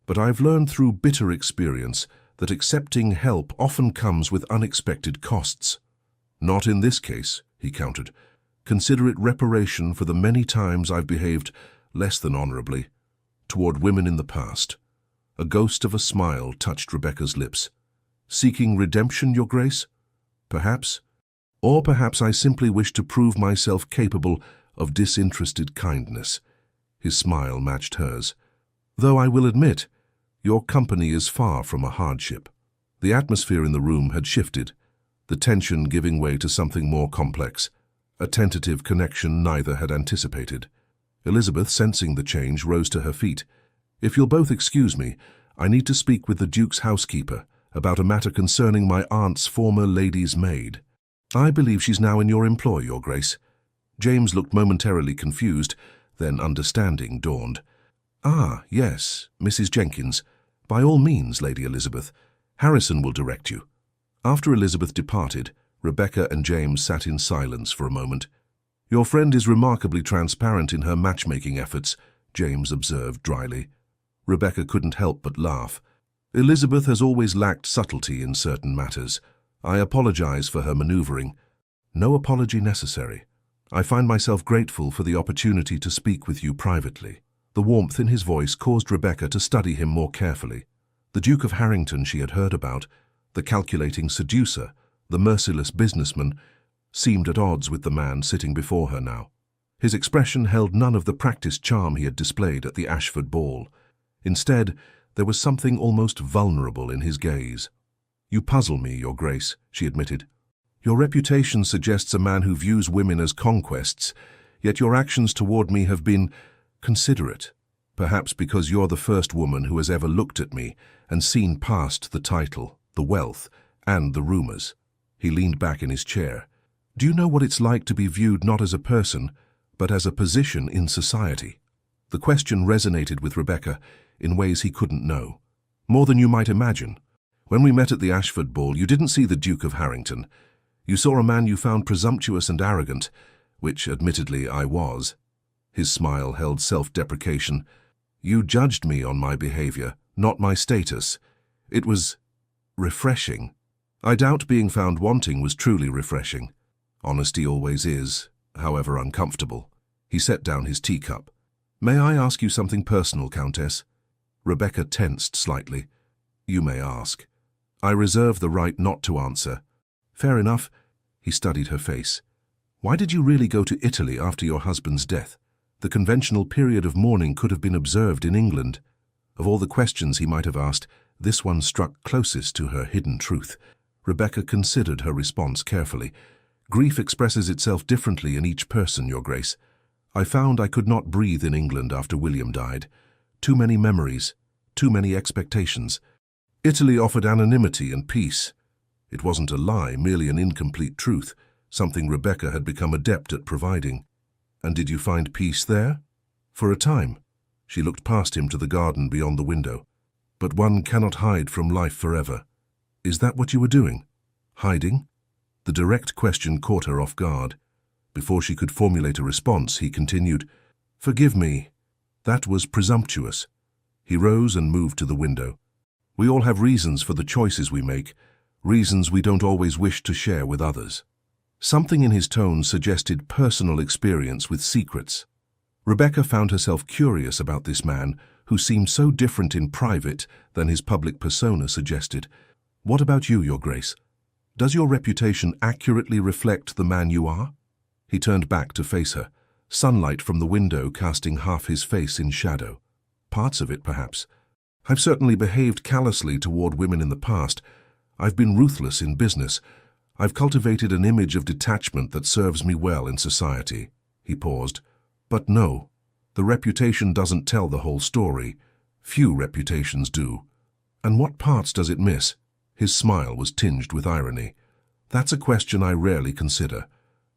but I've learned through bitter experience that accepting help often comes with unexpected costs. Not in this case, he countered. Consider it reparation for the many times I've behaved less than honorably toward women in the past. A ghost of a smile touched Rebecca's lips. Seeking redemption, Your Grace? Perhaps. Or perhaps I simply wish to prove myself capable of disinterested kindness. His smile matched hers. Though I will admit, your company is far from a hardship. The atmosphere in the room had shifted, the tension giving way to something more complex, a tentative connection neither had anticipated. Elizabeth, sensing the change, rose to her feet. If you'll both excuse me, I need to speak with the Duke's housekeeper about a matter concerning my aunt's former lady's maid. I believe she's now in your employ, Your Grace. James looked momentarily confused, then understanding dawned. Ah, yes, Mrs. Jenkins. By all means, Lady Elizabeth. Harrison will direct you. After Elizabeth departed, Rebecca and James sat in silence for a moment. Your friend is remarkably transparent in her matchmaking efforts, James observed dryly. Rebecca couldn't help but laugh. Elizabeth has always lacked subtlety in certain matters. I apologize for her maneuvering. No apology necessary. I find myself grateful for the opportunity to speak with you privately. The warmth in his voice caused Rebecca to study him more carefully. The Duke of Harrington she had heard about, The calculating seducer, the merciless businessman, seemed at odds with the man sitting before her now. His expression held none of the practiced charm he had displayed at the Ashford ball. Instead, there was something almost vulnerable in his gaze. "You puzzle me, Your Grace," she admitted. "Your reputation suggests a man who views women as conquests, yet your actions toward me have been considerate. Perhaps because you're the first woman who has ever looked at me and seen past the title, the wealth, and the rumors." He leaned back in his chair. "Do you know what it's like to be viewed not as a person, but as a position in society?" The question resonated with Rebecca in ways he couldn't know. "More than you might imagine. When we met at the Ashford ball, you didn't see the Duke of Harrington. You saw a man you found presumptuous and arrogant, which, admittedly, I was." His smile held self-deprecation. "You judged me on my behavior, not my status. It was refreshing. I doubt being found wanting was truly refreshing. Honesty always is, however uncomfortable." He set down his teacup. "May I ask you something personal, Countess?" Rebecca tensed slightly. "You may ask. I reserve the right not to answer." "Fair enough." He studied her face. "Why did you really go to Italy after your husband's death? The conventional period of mourning could have been observed in England." Of all the questions he might have asked, this one struck closest to her hidden truth. Rebecca considered her response carefully. "Grief expresses itself differently in each person, Your Grace. I found I could not breathe in England after William died. Too many memories, too many expectations. Italy offered anonymity and peace. It wasn't a lie, merely an incomplete truth, something Rebecca had become adept at providing." "And did you find peace there?" "For a time." She looked past him to the garden beyond the window. "But one cannot hide from life forever." "Is that what you were doing? Hiding?" The direct question caught her off guard. Before she could formulate a response, he continued, "Forgive me. That was presumptuous." He rose and moved to the window. "We all have reasons for the choices we make, reasons we don't always wish to share with others." Something in his tone suggested personal experience with secrets. Rebecca found herself curious about this man, who seemed so different in private than his public persona suggested. "What about you, Your Grace? Does your reputation accurately reflect the man you are?" He turned back to face her, sunlight from the window casting half his face in shadow. "Parts of it, perhaps. I've certainly behaved callously toward women in the past. I've been ruthless in business. I've cultivated an image of detachment that serves me well in society." He paused. "But no, the reputation doesn't tell the whole story. Few reputations do." "And what parts does it miss?" His smile was tinged with irony. "That's a question I rarely consider.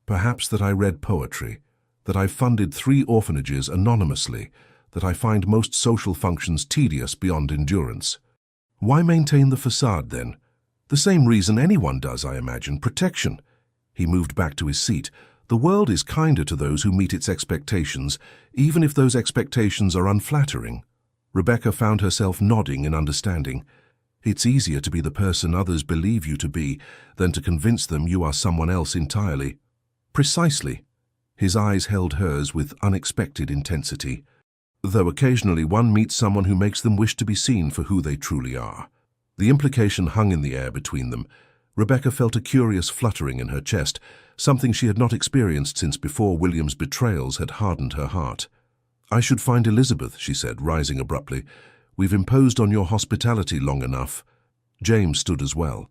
Perhaps that I read poetry, that I funded 3 orphanages anonymously, that I find most social functions tedious beyond endurance." "Why maintain the facade, then?" "The same reason anyone does, I imagine, protection." He moved back to his seat. "The world is kinder to those who meet its expectations, even if those expectations are unflattering." Rebecca found herself nodding in understanding. "It's easier to be the person others believe you to be than to convince them you are someone else entirely." "Precisely." His eyes held hers with unexpected intensity. "Though occasionally one meets someone who makes them wish to be seen for who they truly are." The implication hung in the air between them. Rebecca felt a curious fluttering in her chest, something she had not experienced since before William's betrayals had hardened her heart. "I should find Elizabeth," she said, rising abruptly. "We've imposed on your hospitality long enough." James stood as well.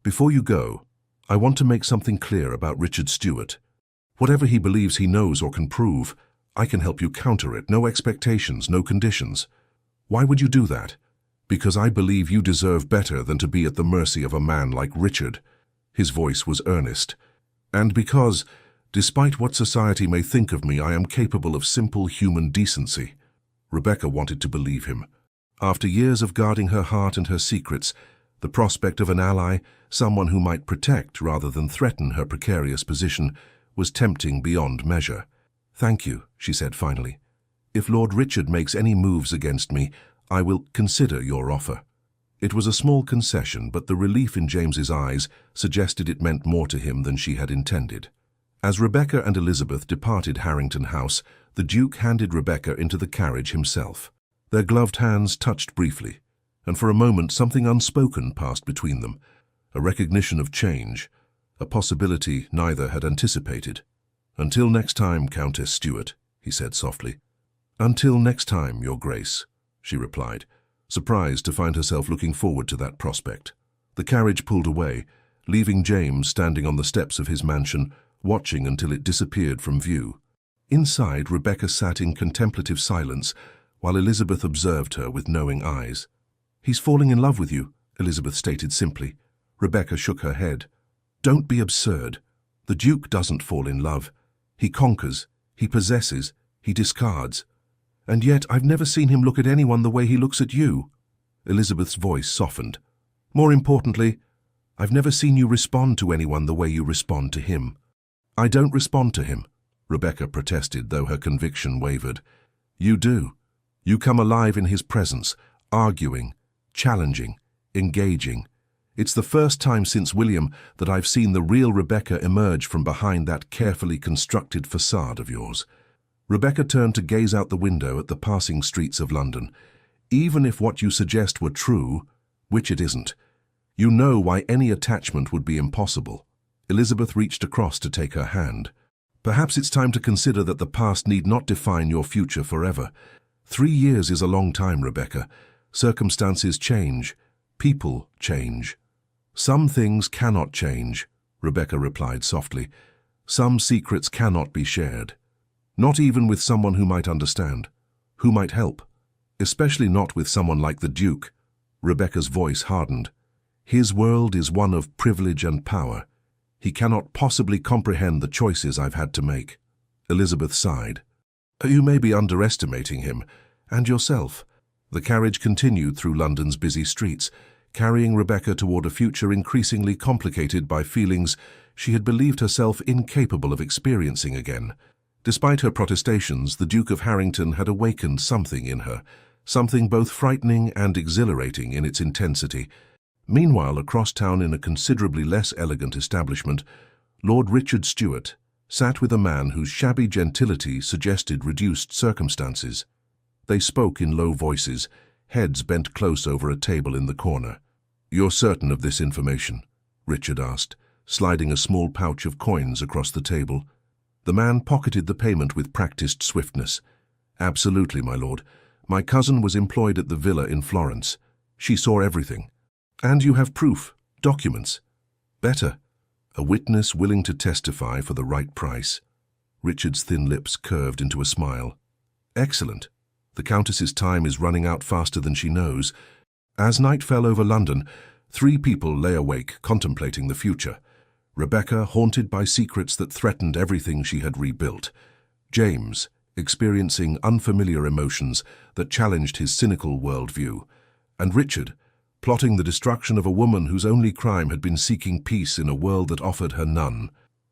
"Before you go, I want to make something clear about Richard Stewart. Whatever he believes he knows or can prove, I can help you counter it. No expectations, no conditions." "Why would you do that?" "Because I believe you deserve better than to be at the mercy of a man like Richard." His voice was earnest. "And because, despite what society may think of me, I am capable of simple human decency." Rebecca wanted to believe him. After years of guarding her heart and her secrets, the prospect of an ally, someone who might protect rather than threaten her precarious position, was tempting beyond measure. "Thank you," she said finally. "If Lord Richard makes any moves against me, I will consider your offer." It was a small concession, but the relief in James's eyes suggested it meant more to him than she had intended. As Rebecca and Elizabeth departed Harrington House, the Duke handed Rebecca into the carriage himself. Their gloved hands touched briefly, and for a moment something unspoken passed between them. a recognition of change, a possibility neither had anticipated. "Until next time, Countess Stuart," he said softly. "Until next time, Your Grace," she replied, surprised to find herself looking forward to that prospect. The carriage pulled away, leaving James standing on the steps of his mansion, watching until it disappeared from view. Inside, Rebecca sat in contemplative silence, while Elizabeth observed her with knowing eyes. "He's falling in love with you," Elizabeth stated simply. Rebecca shook her head. "Don't be absurd. The Duke doesn't fall in love. He conquers, he possesses, he discards. And yet I've never seen him look at anyone the way he looks at you." Elizabeth's voice softened. "More importantly, I've never seen you respond to anyone the way you respond to him." "I don't respond to him," Rebecca protested, though her conviction wavered. "You do. You come alive in his presence, arguing, challenging, engaging. It's the first time since William that I've seen the real Rebecca emerge from behind that carefully constructed facade of yours." Rebecca turned to gaze out the window at the passing streets of London. "Even if what you suggest were true, which it isn't, you know why any attachment would be impossible." Elizabeth reached across to take her hand. "Perhaps it's time to consider that the past need not define your future forever. 3 years is a long time, Rebecca. Circumstances change. People change." "Some things cannot change," Rebecca replied softly. "Some secrets cannot be shared. Not even with someone who might understand, who might help. Especially not with someone like the Duke." Rebecca's voice hardened. "His world is one of privilege and power. He cannot possibly comprehend the choices I've had to make." Elizabeth sighed. "You may be underestimating him, and yourself." The carriage continued through London's busy streets, carrying Rebecca toward a future increasingly complicated by feelings she had believed herself incapable of experiencing again. Despite her protestations, the Duke of Harrington had awakened something in her, something both frightening and exhilarating in its intensity. Meanwhile, across town in a considerably less elegant establishment, Lord Richard Stuart sat with a man whose shabby gentility suggested reduced circumstances. They spoke in low voices, heads bent close over a table in the corner. "You're certain of this information?" Richard asked, sliding a small pouch of coins across the table. The man pocketed the payment with practiced swiftness. "Absolutely, my lord. My cousin was employed at the villa in Florence. She saw everything. And you have proof, documents. Better, a witness willing to testify for the right price." Richard's thin lips curved into a smile. "Excellent. The Countess's time is running out faster than she knows." As night fell over London, 3 people lay awake contemplating the future. Rebecca, haunted by secrets that threatened everything she had rebuilt. James, experiencing unfamiliar emotions that challenged his cynical worldview. And Richard, plotting the destruction of a woman whose only crime had been seeking peace in a world that offered her none.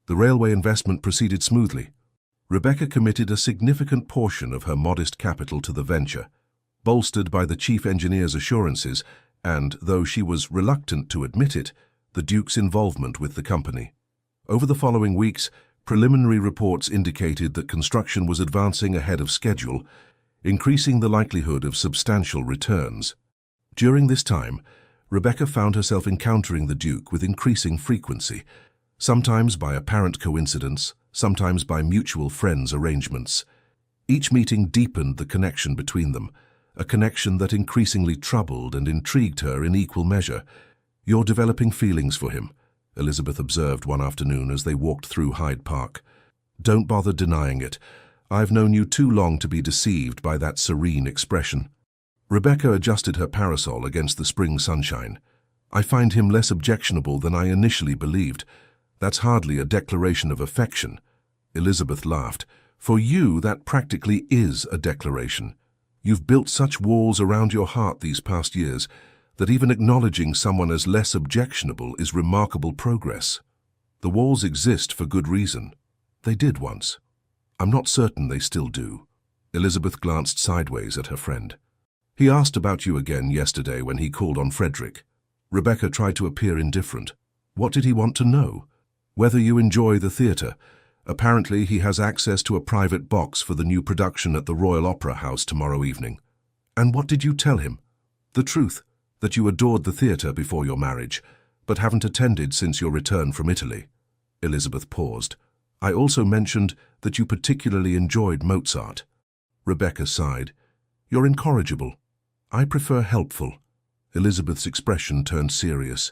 The railway investment proceeded smoothly. Rebecca committed a significant portion of her modest capital to the venture, bolstered by the chief engineer's assurances and, though she was reluctant to admit it, the Duke's involvement with the company. Over the following weeks, preliminary reports indicated that construction was advancing ahead of schedule, increasing the likelihood of substantial returns. During this time, Rebecca found herself encountering the Duke with increasing frequency, sometimes by apparent coincidence, sometimes by mutual friends' arrangements. Each meeting deepened the connection between them, a connection that increasingly troubled and intrigued her in equal measure. "You're developing feelings for him," Elizabeth observed one afternoon as they walked through Hyde Park. "Don't bother denying it. I've known you too long to be deceived by that serene expression." Rebecca adjusted her parasol against the spring sunshine. "I find him less objectionable than I initially believed. That's hardly a declaration of affection." Elizabeth laughed. "For you, that practically is a declaration. You've built such walls around your heart these past years that even acknowledging someone as less objectionable is remarkable progress. The walls exist for good reason. They did once. I'm not certain they still do." Elizabeth glanced sideways at her friend. "He asked about you again yesterday when he called on Frederick." Rebecca tried to appear indifferent. "What did he want to know?" "Whether you enjoy the theatre. Apparently he has access to a private box for the new production at the Royal Opera House tomorrow evening." "And what did you tell him?" "The truth, that you adored the theatre before your marriage, but haven't attended since your return from Italy. Elizabeth paused. I also mentioned that you particularly enjoyed Mozart. Rebecca sighed. You're incorrigible. I prefer helpful. Elizabeth's expression turned serious.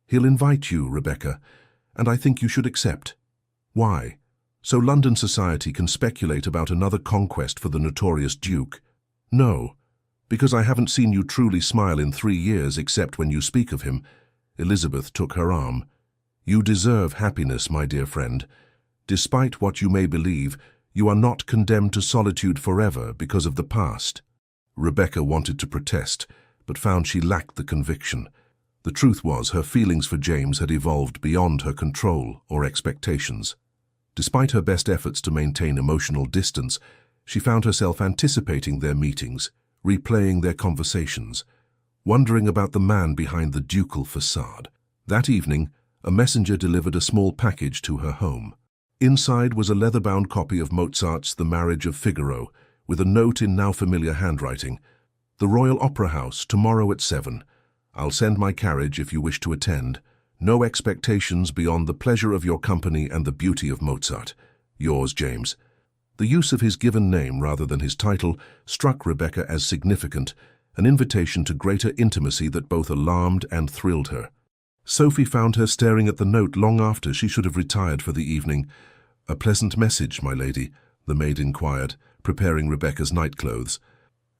He'll invite you, Rebecca, and I think you should accept. Why? So London society can speculate about another conquest for the notorious Duke? No, because I haven't seen you truly smile in 3 years except when you speak of him. Elizabeth took her arm. You deserve happiness, my dear friend. Despite what you may believe, you are not condemned to solitude forever because of the past. Rebecca wanted to protest, but found she lacked the conviction. The truth was, her feelings for James had evolved beyond her control or expectations. Despite her best efforts to maintain emotional distance, she found herself anticipating their meetings, replaying their conversations, wondering about the man behind the ducal facade. That evening, a messenger delivered a small package to her home. Inside was a leather-bound copy of Mozart's The Marriage of Figaro, with a note in now familiar handwriting. The Royal Opera House, tomorrow at 7. I'll send my carriage if you wish to attend. No expectations beyond the pleasure of your company and the beauty of Mozart. Yours, James. The use of his given name rather than his title struck Rebecca as significant, an invitation to greater intimacy that both alarmed and thrilled her. Sophie found her staring at the note long after she should have retired for the evening. A pleasant message, my lady, the maid inquired, preparing Rebecca's nightclothes.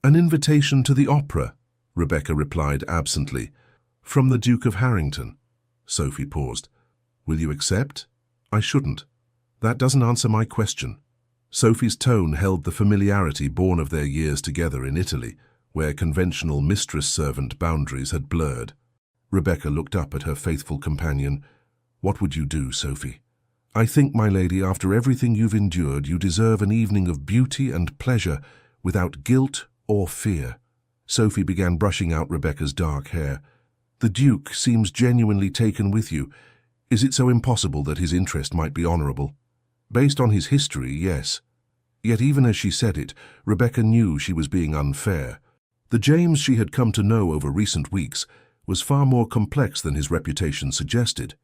An invitation to the opera, Rebecca replied absently. From the Duke of Harrington. Sophie paused. Will you accept? I shouldn't. That doesn't answer my question. Sophie's tone held the familiarity born of their years together in Italy, where conventional mistress-servant boundaries had blurred. Rebecca looked up at her faithful companion. What would you do, Sophie? I think, my lady, after everything you've endured, you deserve an evening of beauty and pleasure without guilt or fear. Sophie began brushing out Rebecca's dark hair. The Duke seems genuinely taken with you. Is it so impossible that his interest might be honourable? Based on his history, yes. Yet even as she said it, Rebecca knew she was being unfair. The James she had come to know over recent weeks was far more complex than his reputation suggested.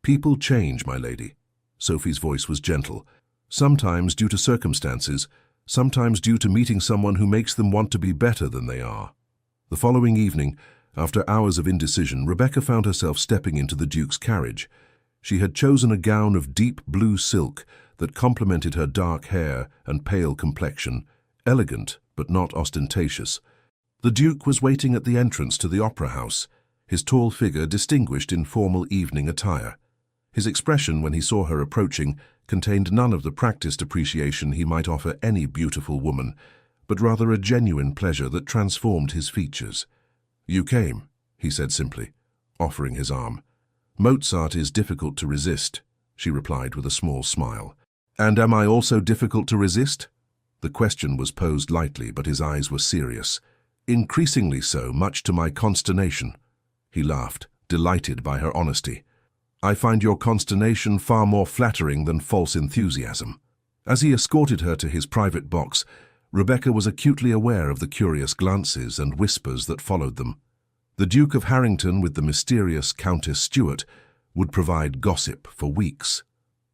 People change, my lady. Sophie's voice was gentle. Sometimes due to circumstances, sometimes due to meeting someone who makes them want to be better than they are. The following evening, after hours of indecision, Rebecca found herself stepping into the Duke's carriage. She had chosen a gown of deep blue silk that complemented her dark hair and pale complexion, elegant but not ostentatious. The Duke was waiting at the entrance to the opera house, his tall figure distinguished in formal evening attire. His expression when he saw her approaching contained none of the practiced appreciation he might offer any beautiful woman, but rather a genuine pleasure that transformed his features. You came, he said simply, offering his arm. Mozart is difficult to resist, she replied with a small smile. And am I also difficult to resist? The question was posed lightly, but his eyes were serious. Increasingly so, much to my consternation. He laughed, delighted by her honesty. I find your consternation far more flattering than false enthusiasm. As he escorted her to his private box, Rebecca was acutely aware of the curious glances and whispers that followed them. The Duke of Harrington with the mysterious Countess Stuart would provide gossip for weeks.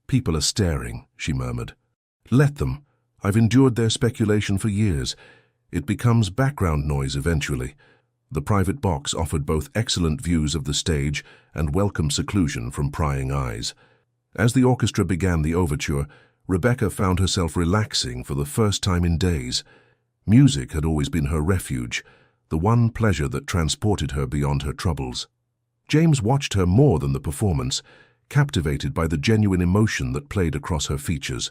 People are staring, she murmured. Let them. I've endured their speculation for years. It becomes background noise eventually. The private box offered both excellent views of the stage and welcome seclusion from prying eyes. As the orchestra began the overture, Rebecca found herself relaxing for the first time in days. Music had always been her refuge, the one pleasure that transported her beyond her troubles. James watched her more than the performance, captivated by the genuine emotion that played across her features.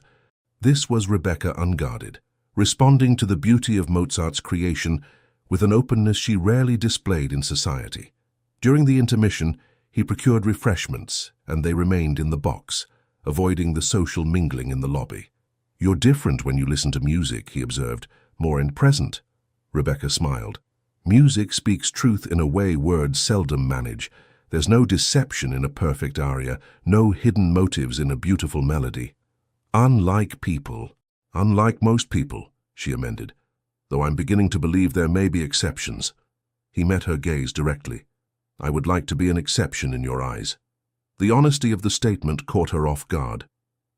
This was Rebecca unguarded, responding to the beauty of Mozart's creation with an openness she rarely displayed in society. During the intermission, he procured refreshments, and they remained in the box, avoiding the social mingling in the lobby. You're different when you listen to music, he observed, more in present. Rebecca smiled. Music speaks truth in a way words seldom manage. There's no deception in a perfect aria, no hidden motives in a beautiful melody. Unlike most people, she amended, though I'm beginning to believe there may be exceptions. He met her gaze directly. I would like to be an exception in your eyes." The honesty of the statement caught her off guard.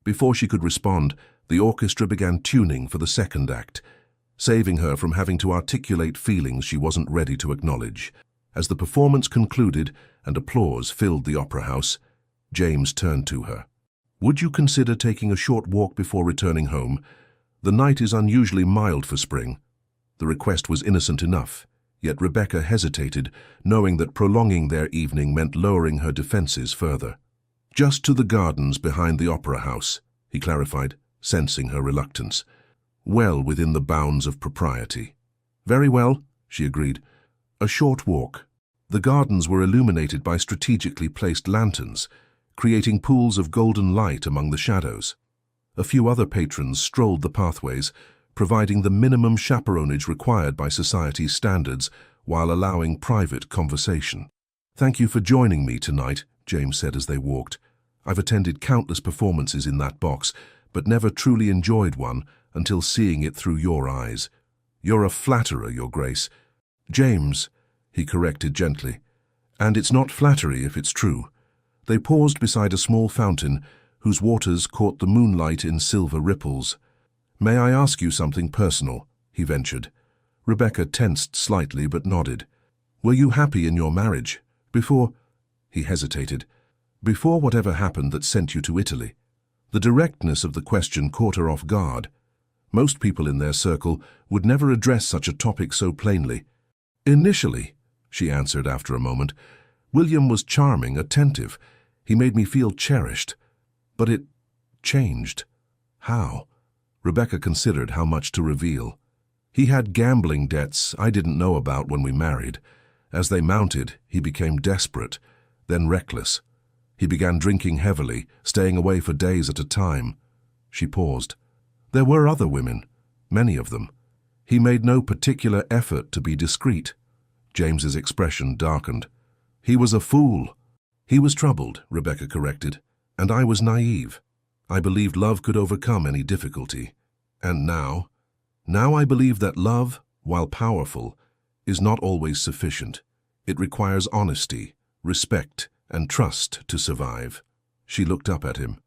Before she could respond, the orchestra began tuning for the second act, saving her from having to articulate feelings she wasn't ready to acknowledge. As the performance concluded and applause filled the opera house, James turned to her. "Would you consider taking a short walk before returning home? The night is unusually mild for spring." The request was innocent enough, yet Rebecca hesitated, knowing that prolonging their evening meant lowering her defenses further. "Just to the gardens behind the opera house," he clarified, sensing her reluctance. "Well within the bounds of propriety." "Very well," she agreed. A short walk. The gardens were illuminated by strategically placed lanterns, creating pools of golden light among the shadows. A few other patrons strolled the pathways, providing the minimum chaperonage required by society's standards while allowing private conversation. "Thank you for joining me tonight," James said as they walked. "I've attended countless performances in that box, but never truly enjoyed one until seeing it through your eyes. You're a flatterer, Your Grace." "James," he corrected gently, "and it's not flattery if it's true." They paused beside a small fountain whose waters caught the moonlight in silver ripples. "May I ask you something personal?" he ventured. Rebecca tensed slightly but nodded. "Were you happy in your marriage? Before—" he hesitated. "Before whatever happened that sent you to Italy?" The directness of the question caught her off guard. Most people in their circle would never address such a topic so plainly. "Initially," she answered after a moment, "William was charming, attentive. He made me feel cherished. But it changed." "How?" Rebecca considered how much to reveal. "He had gambling debts I didn't know about when we married. As they mounted, he became desperate, then reckless. He began drinking heavily, staying away for days at a time." She paused. "There were other women, many of them. He made no particular effort to be discreet." James's expression darkened. "He was a fool." "He was troubled," Rebecca corrected, "and I was naive. I believed love could overcome any difficulty. And now I believe that love, while powerful, is not always sufficient. It requires honesty, respect, and trust to survive." She looked up at him.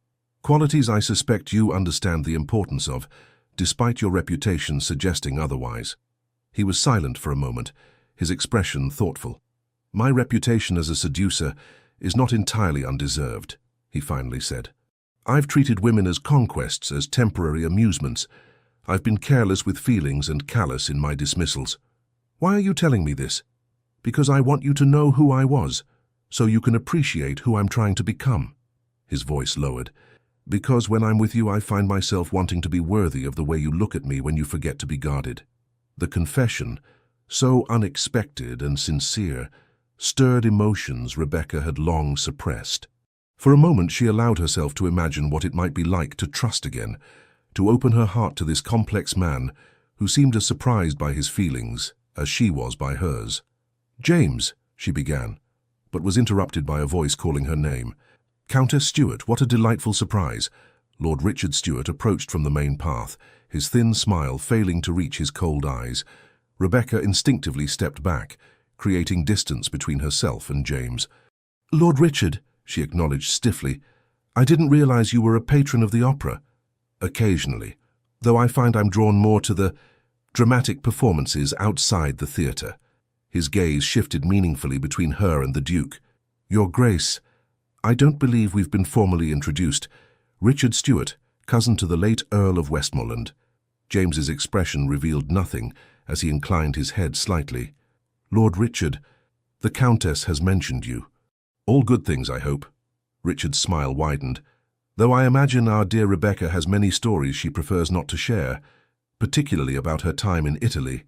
"Qualities I suspect you understand the importance of, despite your reputation suggesting otherwise." He was silent for a moment, his expression thoughtful. "My reputation as a seducer is not entirely undeserved," he finally said. "I've treated women as conquests, as temporary amusements. I've been careless with feelings and callous in my dismissals. Why are you telling me this? Because I want you to know who I was, so you can appreciate who I'm trying to become." His voice lowered. "Because when I'm with you, I find myself wanting to be worthy of the way you look at me when you forget to be guarded." The confession, so unexpected and sincere, stirred emotions Rebecca had long suppressed. For a moment she allowed herself to imagine what it might be like to trust again, to open her heart to this complex man who seemed as surprised by his feelings as she was by hers. "James," she began, but was interrupted by a voice calling her name. "Countess Stuart, what a delightful surprise." Lord Richard Stuart approached from the main path, his thin smile failing to reach his cold eyes. Rebecca instinctively stepped back, creating distance between herself and James. "Lord Richard," she acknowledged stiffly, "I didn't realize you were a patron of the opera." "Occasionally, though I find I'm drawn more to the dramatic performances outside the theatre." His gaze shifted meaningfully between her and the Duke. "Your Grace, I don't believe we've been formally introduced. Richard Stuart, cousin to the late Earl of Westmoreland." James's expression revealed nothing as he inclined his head slightly. "Lord Richard, the Countess has mentioned you." "All good things, I hope." Richard's smile widened. "Though I imagine our dear Rebecca has many stories she prefers not to share, particularly about her time in Italy."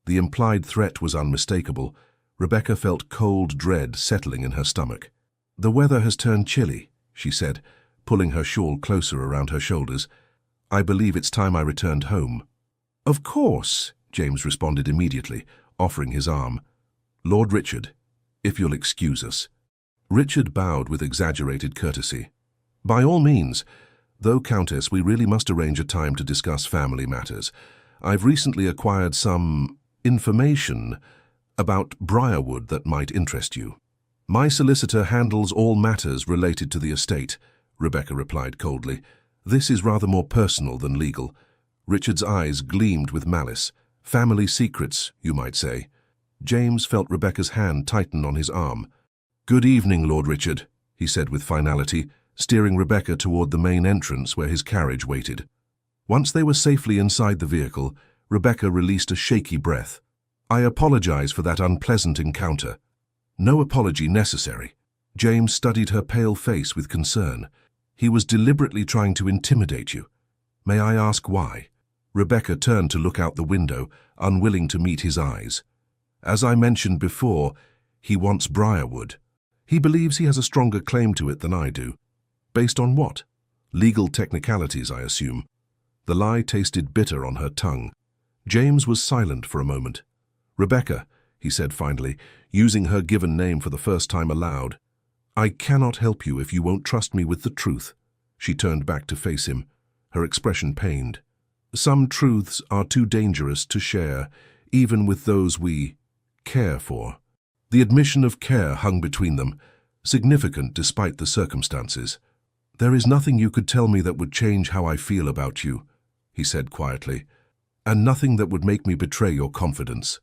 The implied threat was unmistakable. Rebecca felt cold dread settling in her stomach. "The weather has turned chilly," she said, pulling her shawl closer around her shoulders. "I believe it's time I returned home." "Of course," James responded immediately, offering his arm. "Lord Richard, if you'll excuse us." Richard bowed with exaggerated courtesy. "By all means. Though, Countess, we really must arrange a time to discuss family matters. I've recently acquired some information about Briarwood that might interest you." "My solicitor handles all matters related to the estate," Rebecca replied coldly. "This is rather more personal than legal." Richard's eyes gleamed with malice. "Family secrets, you might say." James felt Rebecca's hand tighten on his arm. "Good evening, Lord Richard," he said with finality, steering Rebecca toward the main entrance where his carriage waited. Once they were safely inside the vehicle, Rebecca released a shaky breath. "I apologize for that unpleasant encounter." "No apology necessary." James studied her pale face with concern. "He was deliberately trying to intimidate you. May I ask why?" Rebecca turned to look out the window, unwilling to meet his eyes. "As I mentioned before, he wants Briarwood. He believes he has a stronger claim to it than I do." "Based on what?" "Legal technicalities, I assume." The lie tasted bitter on her tongue. James was silent for a moment. "Rebecca," he said finally, using her given name for the first time aloud, "I cannot help you if you won't trust me with the truth." She turned back to face him, her expression pained. "Some truths are too dangerous to share, even with those we care for." The admission of care hung between them, significant despite the circumstances. "There is nothing you could tell me that would change how I feel about you," he said quietly, "and nothing that would make me betray your confidence."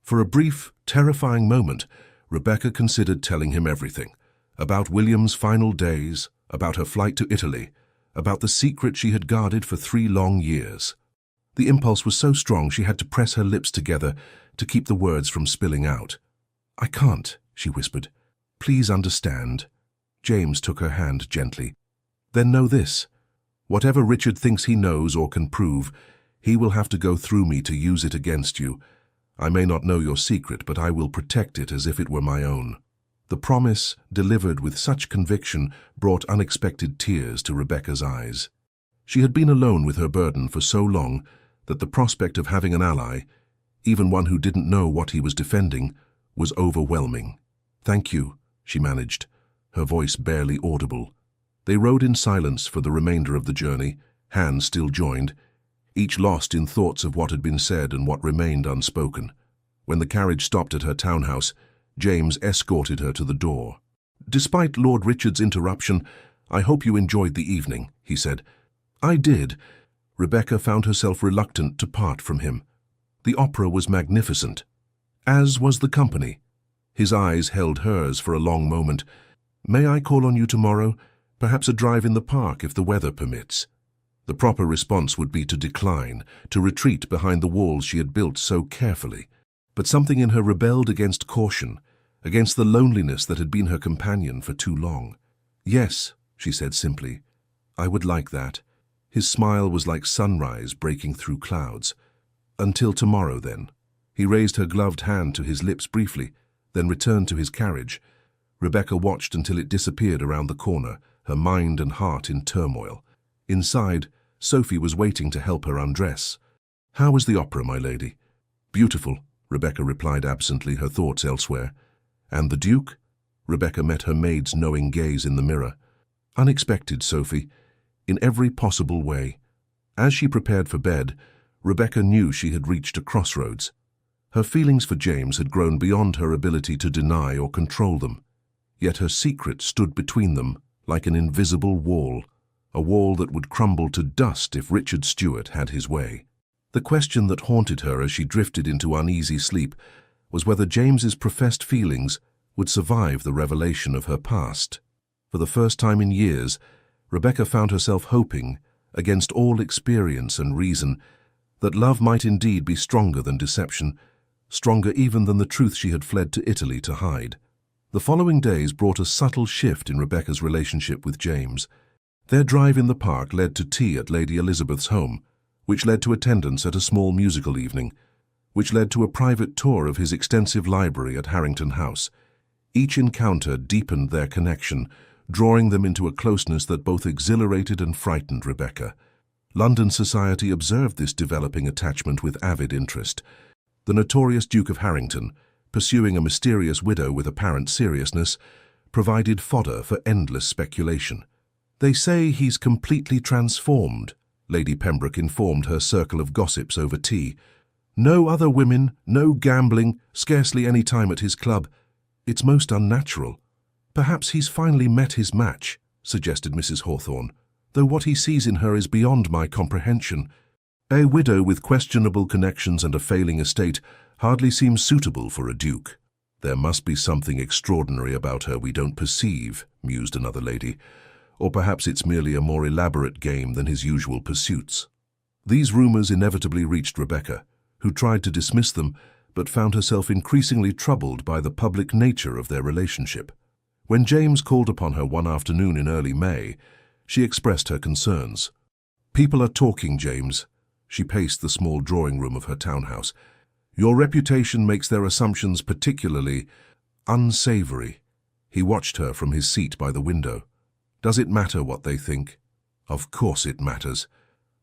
For a brief, terrifying moment, Rebecca considered telling him everything. About William's final days, about her flight to Italy, about the secret she had guarded for 3 long years. The impulse was so strong she had to press her lips together to keep the words from spilling out. "I can't," she whispered. "Please understand." James took her hand gently. "Then know this. Whatever Richard thinks he knows or can prove, he will have to go through me to use it against you. I may not know your secret, but I will protect it as if it were my own." The promise, delivered with such conviction, brought unexpected tears to Rebecca's eyes. She had been alone with her burden for so long that the prospect of having an ally, even one who didn't know what he was defending, was overwhelming. "Thank you," she managed, her voice barely audible. They rode in silence for the remainder of the journey, hands still joined, each lost in thoughts of what had been said and what remained unspoken. When the carriage stopped at her townhouse, James escorted her to the door. "Despite Lord Richard's interruption, I hope you enjoyed the evening," he said. "I did." Rebecca found herself reluctant to part from him. The opera was magnificent, as was the company. His eyes held hers for a long moment. "May I call on you tomorrow? Perhaps a drive in the park if the weather permits." The proper response would be to decline, to retreat behind the walls she had built so carefully. But something in her rebelled against caution, against the loneliness that had been her companion for too long. "Yes," she said simply, "I would like that." His smile was like sunrise breaking through clouds. "Until tomorrow, then." He raised her gloved hand to his lips briefly, then returned to his carriage. Rebecca watched until it disappeared around the corner, her mind and heart in turmoil. Inside, Sophie was waiting to help her undress. "How was the opera, my lady?" "Beautiful," Rebecca replied absently, her thoughts elsewhere. "And the Duke?" Rebecca met her maid's knowing gaze in the mirror. "Unexpected, Sophie, in every possible way." As she prepared for bed, Rebecca knew she had reached a crossroads. Her feelings for James had grown beyond her ability to deny or control them. Yet her secret stood between them like an invisible wall, a wall that would crumble to dust if Richard Stewart had his way. The question that haunted her as she drifted into uneasy sleep was whether James's professed feelings would survive the revelation of her past. For the first time in years, Rebecca found herself hoping, against all experience and reason, that love might indeed be stronger than deception, stronger even than the truth she had fled to Italy to hide. The following days brought a subtle shift in Rebecca's relationship with James. Their drive in the park led to tea at Lady Elizabeth's home, which led to attendance at a small musical evening, which led to a private tour of his extensive library at Harrington House. Each encounter deepened their connection, drawing them into a closeness that both exhilarated and frightened Rebecca. London society observed this developing attachment with avid interest. The notorious Duke of Harrington, pursuing a mysterious widow with apparent seriousness, provided fodder for endless speculation. "They say he's completely transformed," Lady Pembroke informed her circle of gossips over tea. "No other women, no gambling, scarcely any time at his club. It's most unnatural." Perhaps he's finally met his match, suggested Mrs. Hawthorne, though what he sees in her is beyond my comprehension. A widow with questionable connections and a failing estate hardly seems suitable for a duke. There must be something extraordinary about her we don't perceive, mused another lady. Or perhaps it's merely a more elaborate game than his usual pursuits. These rumors inevitably reached Rebecca, who tried to dismiss them, but found herself increasingly troubled by the public nature of their relationship. When James called upon her one afternoon in early May, she expressed her concerns. "People are talking, James." She paced the small drawing room of her townhouse. "Your reputation makes their assumptions particularly unsavory." He watched her from his seat by the window. "Does it matter what they think?" "Of course it matters.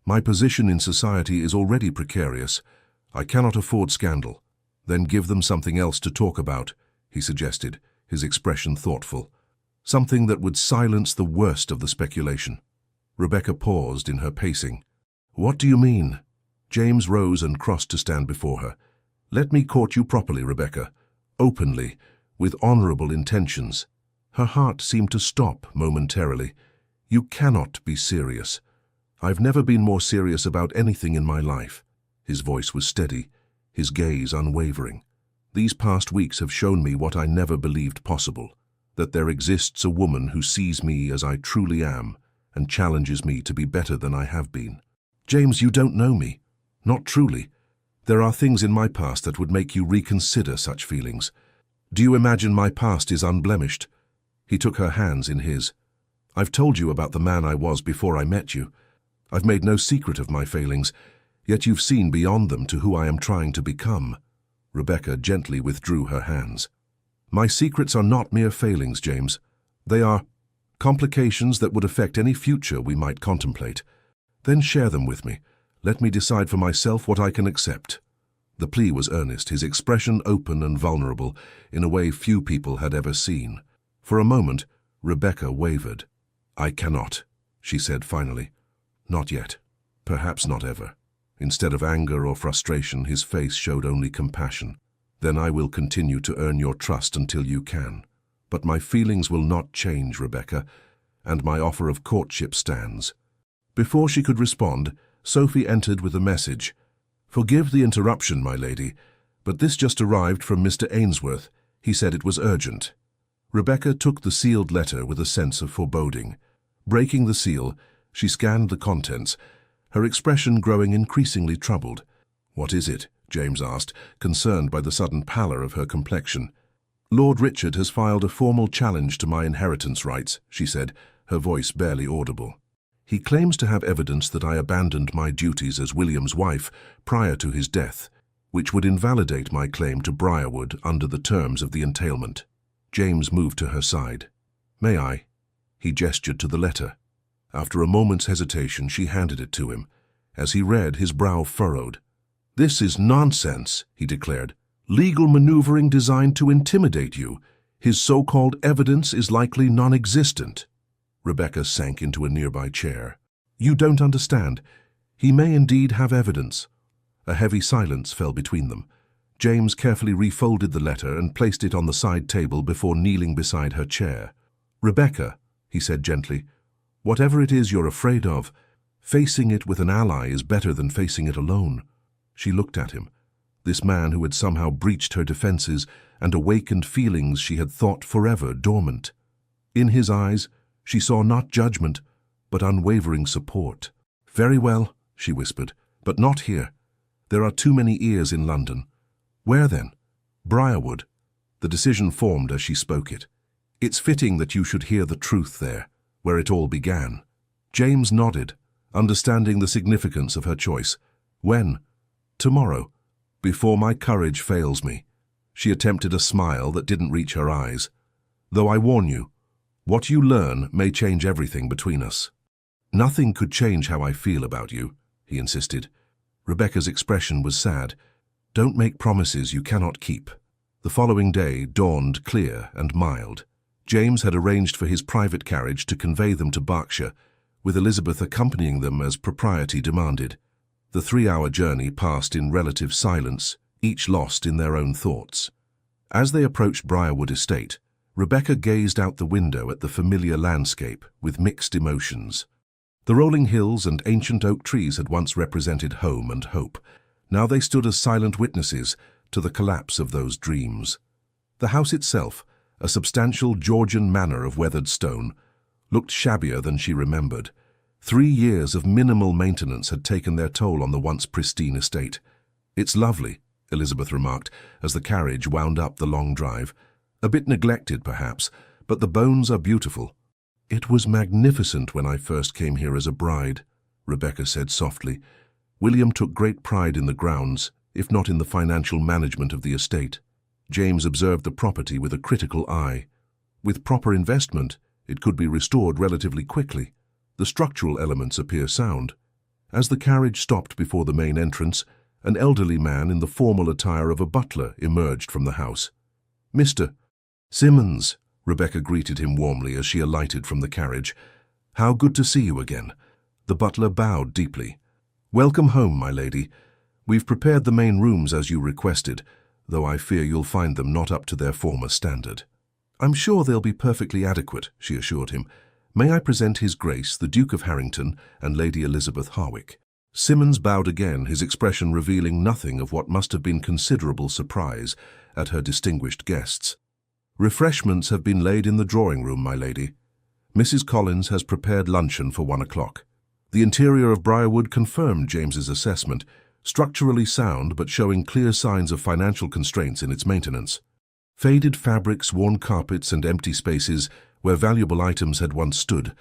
My position in society is already precarious. I cannot afford scandal." "Then give them something else to talk about," he suggested, his expression thoughtful. "Something that would silence the worst of the speculation." Rebecca paused in her pacing. "What do you mean?" James rose and crossed to stand before her. "Let me court you properly, Rebecca, openly, with honorable intentions." Her heart seemed to stop momentarily. "You cannot be serious." "I've never been more serious about anything in my life." His voice was steady, his gaze unwavering. "These past weeks have shown me what I never believed possible, that there exists a woman who sees me as I truly am and challenges me to be better than I have been." "James, you don't know me. Not truly. There are things in my past that would make you reconsider such feelings. Do you imagine my past is unblemished?" He took her hands in his. "I've told you about the man I was before I met you. I've made no secret of my failings, yet you've seen beyond them to who I am trying to become." Rebecca gently withdrew her hands. "My secrets are not mere failings, James. They are complications that would affect any future we might contemplate. Then share them with me. Let me decide for myself what I can accept." The plea was earnest, his expression open and vulnerable, in a way few people had ever seen. For a moment, Rebecca wavered. "I cannot," she said finally. "Not yet. Perhaps not ever." Instead of anger or frustration, his face showed only compassion. "Then I will continue to earn your trust until you can. But my feelings will not change, Rebecca, and my offer of courtship stands." Before she could respond, Sophie entered with a message. "Forgive the interruption, my lady, but this just arrived from Mr. Ainsworth. He said it was urgent." Rebecca took the sealed letter with a sense of foreboding. Breaking the seal, she scanned the contents, her expression growing increasingly troubled. "What is it?" James asked, concerned by the sudden pallor of her complexion. "Lord Richard has filed a formal challenge to my inheritance rights," she said, her voice barely audible. "He claims to have evidence that I abandoned my duties as William's wife prior to his death, which would invalidate my claim to Briarwood under the terms of the entailment." James moved to her side. "May I?" He gestured to the letter. After a moment's hesitation, she handed it to him. As he read, his brow furrowed. "This is nonsense," he declared. "Legal maneuvering designed to intimidate you. His so-called evidence is likely non-existent." Rebecca sank into a nearby chair. "You don't understand. He may indeed have evidence." A heavy silence fell between them. James carefully refolded the letter and placed it on the side table before kneeling beside her chair. "Rebecca," he said gently, "whatever it is you're afraid of, facing it with an ally is better than facing it alone." She looked at him, this man who had somehow breached her defenses and awakened feelings she had thought forever dormant. In his eyes, she saw not judgment, but unwavering support. "Very well," she whispered, "but not here. There are too many ears in London." "Where then?" "Briarwood." The decision formed as she spoke it. "It's fitting that you should hear the truth there, where it all began." James nodded, understanding the significance of her choice. "When?" "Tomorrow, before my courage fails me." She attempted a smile that didn't reach her eyes. "Though I warn you, what you learn may change everything between us." "Nothing could change how I feel about you," he insisted. Rebecca's expression was sad. "Don't make promises you cannot keep." The following day dawned clear and mild. James had arranged for his private carriage to convey them to Berkshire, with Elizabeth accompanying them as propriety demanded. The 3-hour journey passed in relative silence, each lost in their own thoughts. As they approached Briarwood Estate, Rebecca gazed out the window at the familiar landscape with mixed emotions. The rolling hills and ancient oak trees had once represented home and hope. Now they stood as silent witnesses to the collapse of those dreams. The house itself, a substantial Georgian manor of weathered stone, looked shabbier than she remembered. 3 years of minimal maintenance had taken their toll on the once pristine estate. "It's lovely," Elizabeth remarked as the carriage wound up the long drive. "A bit neglected, perhaps, but the bones are beautiful." "It was magnificent when I first came here as a bride," Rebecca said softly. "William took great pride in the grounds, if not in the financial management of the estate. James observed the property with a critical eye. With proper investment, it could be restored relatively quickly. The structural elements appear sound." As the carriage stopped before the main entrance, an elderly man in the formal attire of a butler emerged from the house. "Mr. Simmons," Rebecca greeted him warmly as she alighted from the carriage. "How good to see you again." The butler bowed deeply. "Welcome home, my lady. We've prepared the main rooms as you requested, though I fear you'll find them not up to their former standard." "I'm sure they'll be perfectly adequate," she assured him. "May I present His Grace, the Duke of Harrington, and Lady Elizabeth Harwick?" Simmons bowed again, his expression revealing nothing of what must have been considerable surprise at her distinguished guests. "Refreshments have been laid in the drawing-room, my lady. Mrs. Collins has prepared luncheon for 1 o'clock. The interior of Briarwood confirmed James's assessment, structurally sound but showing clear signs of financial constraints in its maintenance. Faded fabrics, worn carpets, and empty spaces where valuable items had once stood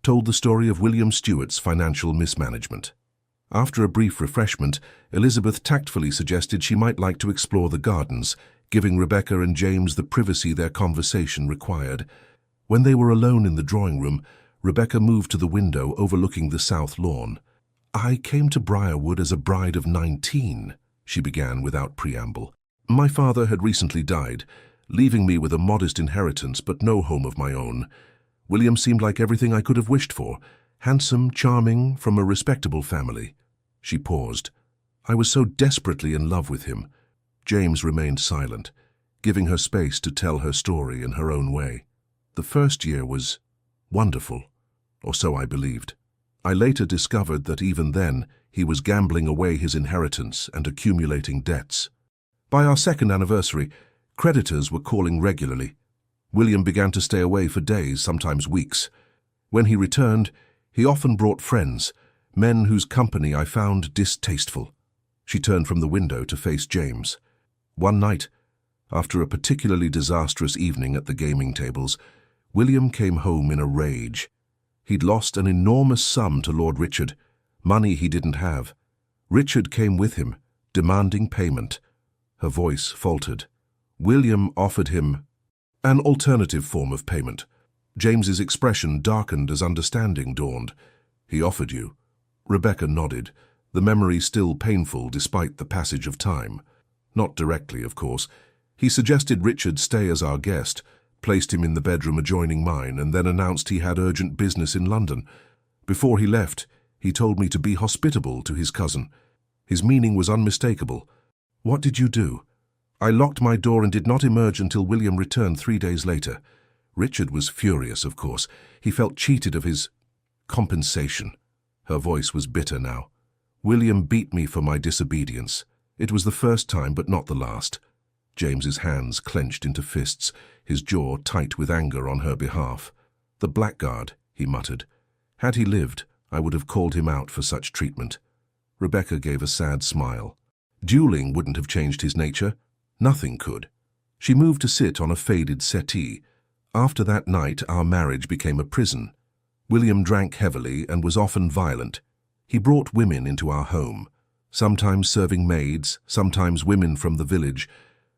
told the story of William Stuart's financial mismanagement. After a brief refreshment, Elizabeth tactfully suggested she might like to explore the gardens, giving Rebecca and James the privacy their conversation required. When they were alone in the drawing-room, Rebecca moved to the window overlooking the south lawn. "I came to Briarwood as a bride of 19, she began without preamble. "My father had recently died, leaving me with a modest inheritance but no home of my own. William seemed like everything I could have wished for, handsome, charming, from a respectable family." She paused. "I was so desperately in love with him." James remained silent, giving her space to tell her story in her own way. "The first year was wonderful, or so I believed. I later discovered that even then he was gambling away his inheritance and accumulating debts. By our second anniversary, creditors were calling regularly. William began to stay away for days, sometimes weeks. When he returned, he often brought friends, men whose company I found distasteful." She turned from the window to face James. "One night, after a particularly disastrous evening at the gaming tables, William came home in a rage. He'd lost an enormous sum to Lord Richard, money he didn't have. Richard came with him, demanding payment." Her voice faltered. "William offered him an alternative form of payment." James's expression darkened as understanding dawned. "He offered you?" Rebecca nodded, the memory still painful despite the passage of time. "Not directly, of course. He suggested Richard stay as our guest, placed him in the bedroom adjoining mine, and then announced he had urgent business in London. Before he left, he told me to be hospitable to his cousin. His meaning was unmistakable. What did you do?" "I locked my door and did not emerge until William returned 3 days later. Richard was furious, of course. He felt cheated of his compensation." Her voice was bitter now. "William beat me for my disobedience. It was the first time, but not the last." James's hands clenched into fists, his jaw tight with anger on her behalf. "The blackguard," he muttered. "Had he lived, I would have called him out for such treatment." Rebecca gave a sad smile. "Dueling wouldn't have changed his nature. Nothing could." She moved to sit on a faded settee. "After that night, our marriage became a prison. William drank heavily and was often violent. He brought women into our home, sometimes serving maids, sometimes women from the village,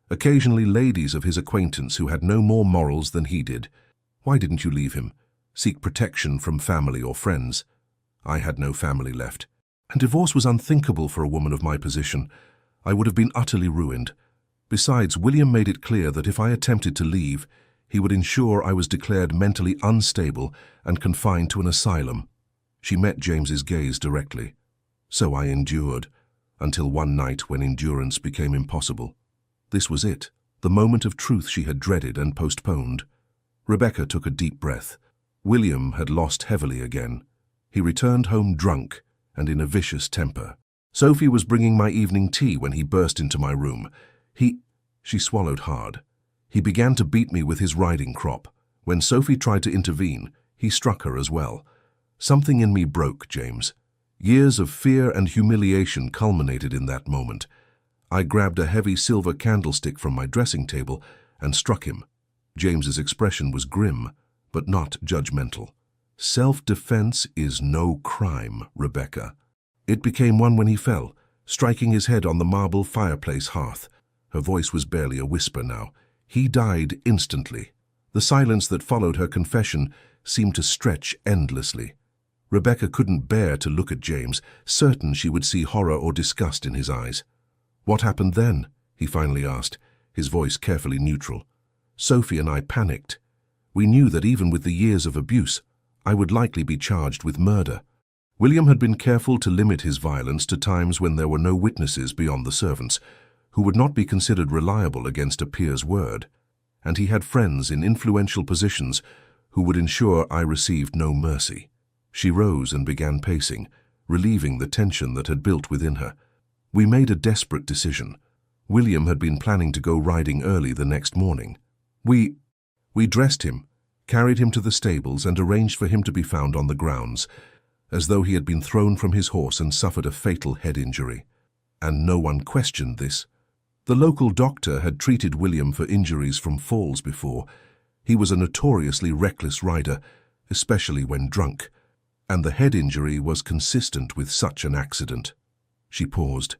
occasionally ladies of his acquaintance who had no more morals than he did. Why didn't you leave him? Seek protection from family or friends?" "I had no family left. And divorce was unthinkable for a woman of my position. I would have been utterly ruined. Besides, William made it clear that if I attempted to leave, he would ensure I was declared mentally unstable and confined to an asylum." She met James's gaze directly. "So I endured, until one night when endurance became impossible. This was it, the moment of truth she had dreaded and postponed. Rebecca took a deep breath. William had lost heavily again. He returned home drunk and in a vicious temper. Sophie was bringing my evening tea when he burst into my room. She swallowed hard. He began to beat me with his riding crop. When Sophie tried to intervene, he struck her as well. Something in me broke, James. Years of fear and humiliation culminated in that moment. I grabbed a heavy silver candlestick from my dressing table and struck him. James's expression was grim, but not judgmental. Self-defense is no crime, Rebecca. It became one when he fell, striking his head on the marble fireplace hearth. Her voice was barely a whisper now. He died instantly. The silence that followed her confession seemed to stretch endlessly. Rebecca couldn't bear to look at James, certain she would see horror or disgust in his eyes. "What happened then?" he finally asked, his voice carefully neutral. Sophie and I panicked. We knew that even with the years of abuse, I would likely be charged with murder. William had been careful to limit his violence to times when there were no witnesses beyond the servants, who would not be considered reliable against a peer's word, and he had friends in influential positions who would ensure I received no mercy. She rose and began pacing, relieving the tension that had built within her. We made a desperate decision. William had been planning to go riding early the next morning. We dressed him, carried him to the stables and arranged for him to be found on the grounds, as though he had been thrown from his horse and suffered a fatal head injury. And no one questioned this. The local doctor had treated William for injuries from falls before. He was a notoriously reckless rider, especially when drunk, and the head injury was consistent with such an accident. She paused.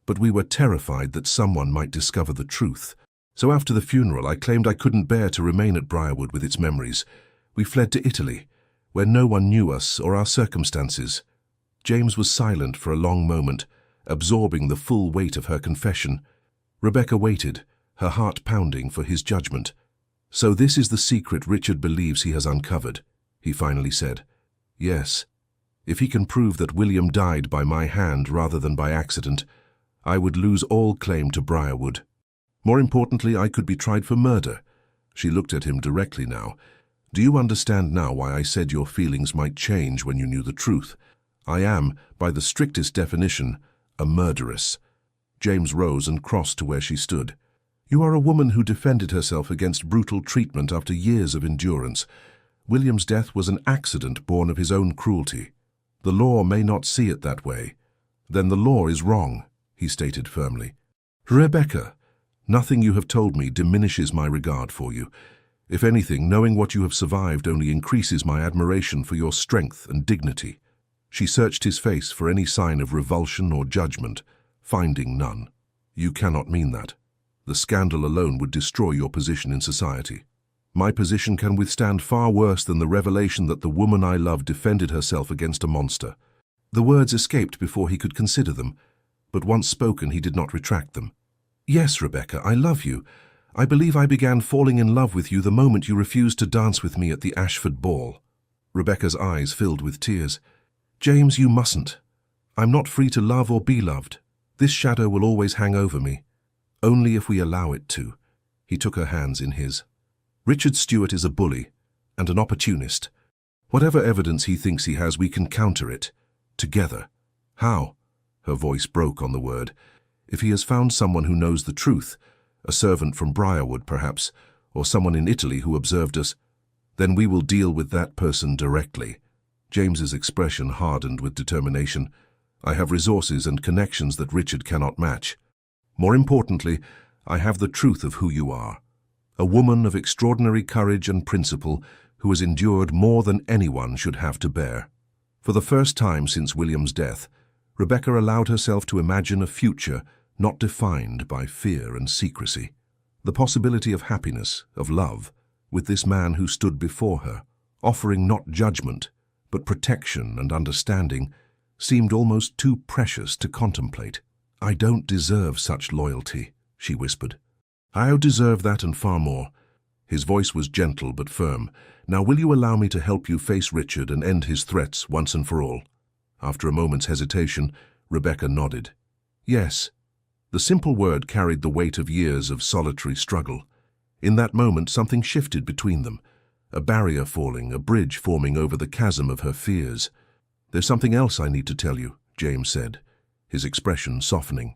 But we were terrified that someone might discover the truth. So after the funeral, I claimed I couldn't bear to remain at Briarwood with its memories. We fled to Italy, where no one knew us or our circumstances. James was silent for a long moment, absorbing the full weight of her confession. Rebecca waited, her heart pounding for his judgment. "So this is the secret Richard believes he has uncovered," he finally said. "Yes. If he can prove that William died by my hand rather than by accident, I would lose all claim to Briarwood. More importantly, I could be tried for murder." She looked at him directly now. "Do you understand now why I said your feelings might change when you knew the truth? I am, by the strictest definition, a murderess." James rose and crossed to where she stood. "You are a woman who defended herself against brutal treatment after years of endurance. William's death was an accident born of his own cruelty. The law may not see it that way. Then the law is wrong," he stated firmly. "Rebecca, nothing you have told me diminishes my regard for you. If anything, knowing what you have survived only increases my admiration for your strength and dignity." She searched his face for any sign of revulsion or judgment, finding none. "You cannot mean that. The scandal alone would destroy your position in society. My position can withstand far worse than the revelation that the woman I love defended herself against a monster." The words escaped before he could consider them, but once spoken he did not retract them. "Yes, Rebecca, I love you. I believe I began falling in love with you the moment you refused to dance with me at the Ashford ball." Rebecca's eyes filled with tears. "James, you mustn't. I'm not free to love or be loved. This shadow will always hang over me. Only if we allow it to." He took her hands in his. "Richard Stewart is a bully and an opportunist. Whatever evidence he thinks he has, we can counter it. Together." "How?" Her voice broke on the word. "If he has found someone who knows the truth, a servant from Briarwood perhaps, or someone in Italy who observed us, then we will deal with that person directly." James's expression hardened with determination. "I have resources and connections that Richard cannot match. More importantly, I have the truth of who you are. A woman of extraordinary courage and principle who has endured more than anyone should have to bear." For the first time since William's death, Rebecca allowed herself to imagine a future not defined by fear and secrecy. The possibility of happiness, of love, with this man who stood before her, offering not judgment, but protection and understanding, seemed almost too precious to contemplate. "I don't deserve such loyalty," she whispered. "I deserve that and far more." His voice was gentle but firm. "Now will you allow me to help you face Richard and end his threats once and for all?" After a moment's hesitation, Rebecca nodded. "Yes." The simple word carried the weight of years of solitary struggle. In that moment, something shifted between them. a barrier falling, a bridge forming over the chasm of her fears. "There's something else I need to tell you," James said, his expression softening.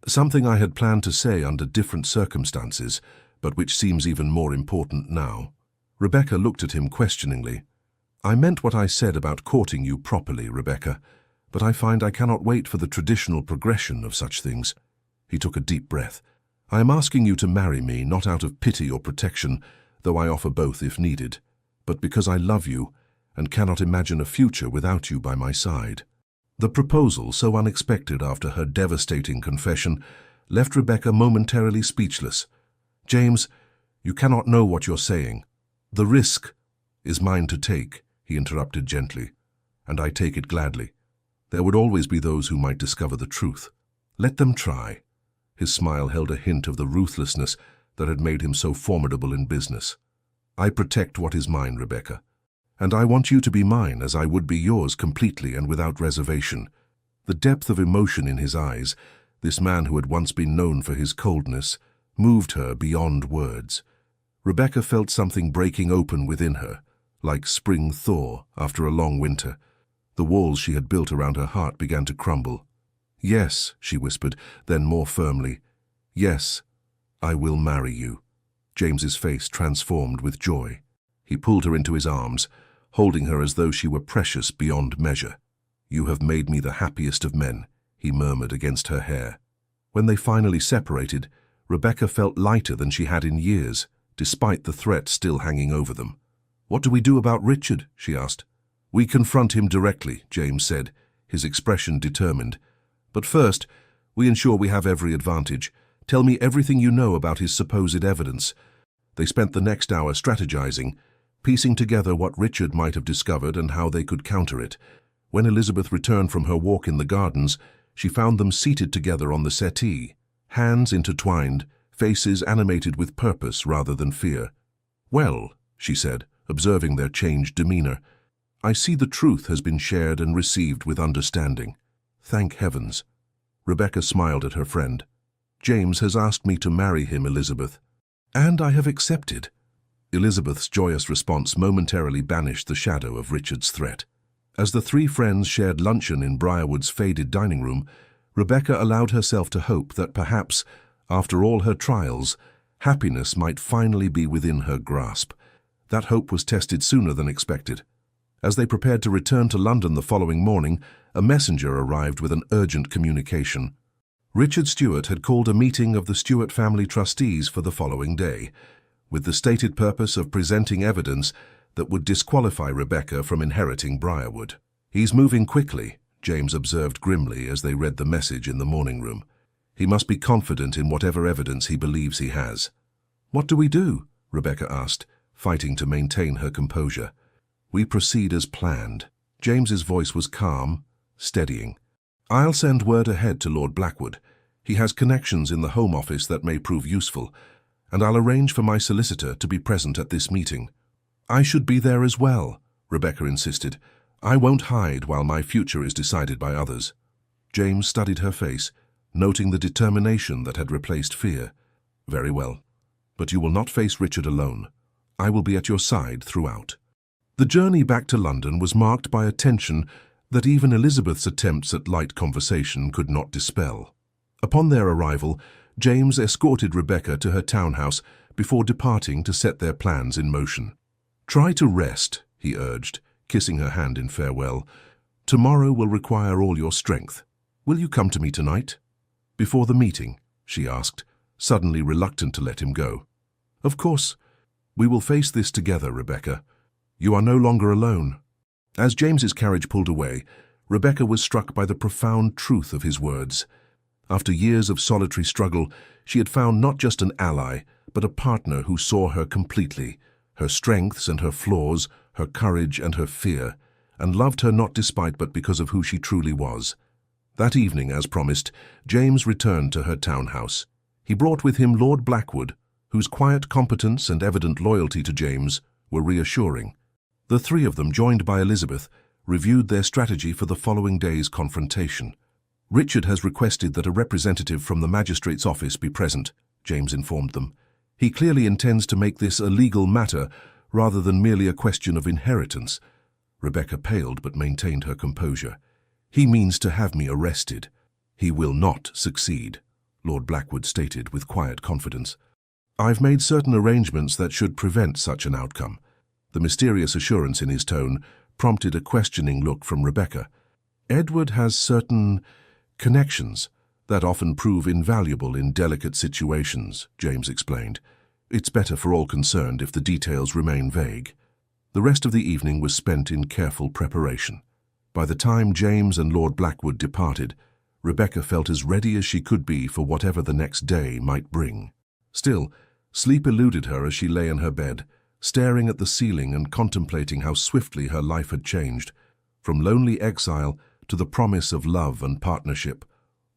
"Something I had planned to say under different circumstances, but which seems even more important now." Rebecca looked at him questioningly. "I meant what I said about courting you properly, Rebecca, but I find I cannot wait for the traditional progression of such things." He took a deep breath. "I am asking you to marry me, not out of pity or protection, though I offer both if needed, but because I love you and cannot imagine a future without you by my side." The proposal, so unexpected after her devastating confession, left Rebecca momentarily speechless. "James, you cannot know what you're saying. The risk is mine to take," he interrupted gently, "and I take it gladly. There would always be those who might discover the truth. Let them try." His smile held a hint of the ruthlessness that had made him so formidable in business. "I protect what is mine, Rebecca, and I want you to be mine as I would be yours completely and without reservation." The depth of emotion in his eyes, this man who had once been known for his coldness, moved her beyond words. Rebecca felt something breaking open within her, like spring thaw after a long winter. The walls she had built around her heart began to crumble. "Yes," she whispered, then more firmly, "yes, I will marry you." James's face transformed with joy. He pulled her into his arms, holding her as though she were precious beyond measure. "You have made me the happiest of men," he murmured against her hair. When they finally separated, Rebecca felt lighter than she had in years, despite the threat still hanging over them. "What do we do about Richard?" she asked. "We confront him directly," James said, his expression determined. "But first, we ensure we have every advantage. Tell me everything you know about his supposed evidence." They spent the next hour strategizing, piecing together what Richard might have discovered and how they could counter it. When Elizabeth returned from her walk in the gardens, she found them seated together on the settee, hands intertwined, faces animated with purpose rather than fear. "Well," she said, observing their changed demeanor, "I see the truth has been shared and received with understanding. Thank heavens." Rebecca smiled at her friend. "James has asked me to marry him, Elizabeth, and I have accepted." Elizabeth's joyous response momentarily banished the shadow of Richard's threat. As the three friends shared luncheon in Briarwood's faded dining room, Rebecca allowed herself to hope that perhaps, after all her trials, happiness might finally be within her grasp. That hope was tested sooner than expected. As they prepared to return to London the following morning, a messenger arrived with an urgent communication. Richard Stewart had called a meeting of the Stewart family trustees for the following day, with the stated purpose of presenting evidence that would disqualify Rebecca from inheriting Briarwood. "He's moving quickly," James observed grimly as they read the message in the morning room. "He must be confident in whatever evidence he believes he has." "What do we do?" Rebecca asked, fighting to maintain her composure. "We proceed as planned." James's voice was calm, steadying. "I'll send word ahead to Lord Blackwood. He has connections in the Home Office that may prove useful, and I'll arrange for my solicitor to be present at this meeting." "I should be there as well," Rebecca insisted. "I won't hide while my future is decided by others." James studied her face, noting the determination that had replaced fear. "Very well. But you will not face Richard alone. I will be at your side throughout." The journey back to London was marked by a tension that even Elizabeth's attempts at light conversation could not dispel. Upon their arrival, James escorted Rebecca to her townhouse before departing to set their plans in motion. "Try to rest," he urged, kissing her hand in farewell. "Tomorrow will require all your strength. Will you come to me tonight?" "Before the meeting?" she asked, suddenly reluctant to let him go. "Of course. We will face this together, Rebecca. You are no longer alone." As James's carriage pulled away, Rebecca was struck by the profound truth of his words. After years of solitary struggle, she had found not just an ally, but a partner who saw her completely, her strengths and her flaws, her courage and her fear, and loved her not despite but because of who she truly was. That evening, as promised, James returned to her townhouse. He brought with him Lord Blackwood, whose quiet competence and evident loyalty to James were reassuring. The three of them, joined by Elizabeth, reviewed their strategy for the following day's confrontation. "Richard has requested that a representative from the magistrate's office be present," James informed them. "He clearly intends to make this a legal matter rather than merely a question of inheritance. Rebecca paled but maintained her composure. "He means to have me arrested." "He will not succeed," Lord Blackwood stated with quiet confidence. "I've made certain arrangements that should prevent such an outcome." The mysterious assurance in his tone prompted a questioning look from Rebecca. "Edward has certain connections that often prove invaluable in delicate situations," James explained. "It's better for all concerned if the details remain vague." The rest of the evening was spent in careful preparation. By the time James and Lord Blackwood departed, Rebecca felt as ready as she could be for whatever the next day might bring. Still, sleep eluded her as she lay in her bed, staring at the ceiling and contemplating how swiftly her life had changed, from lonely exile to the promise of love and partnership,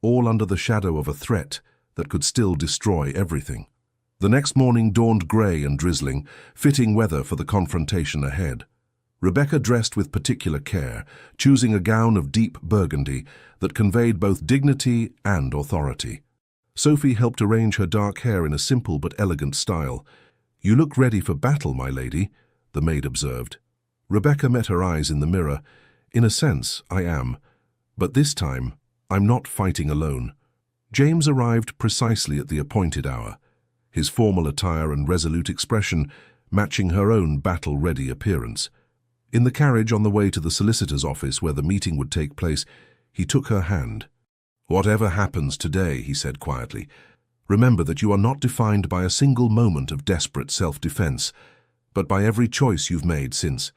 all under the shadow of a threat that could still destroy everything. The next morning dawned grey and drizzling, fitting weather for the confrontation ahead. Rebecca dressed with particular care, choosing a gown of deep burgundy that conveyed both dignity and authority. Sophie helped arrange her dark hair in a simple but elegant style. "You look ready for battle, my lady," the maid observed. Rebecca met her eyes in the mirror. "In a sense, I am. But this time, I'm not fighting alone." James arrived precisely at the appointed hour, his formal attire and resolute expression matching her own battle-ready appearance. In the carriage on the way to the solicitor's office where the meeting would take place, he took her hand. "Whatever happens today," he said quietly, "remember that you are not defined by a single moment of desperate self-defense, but by every choice you've made since.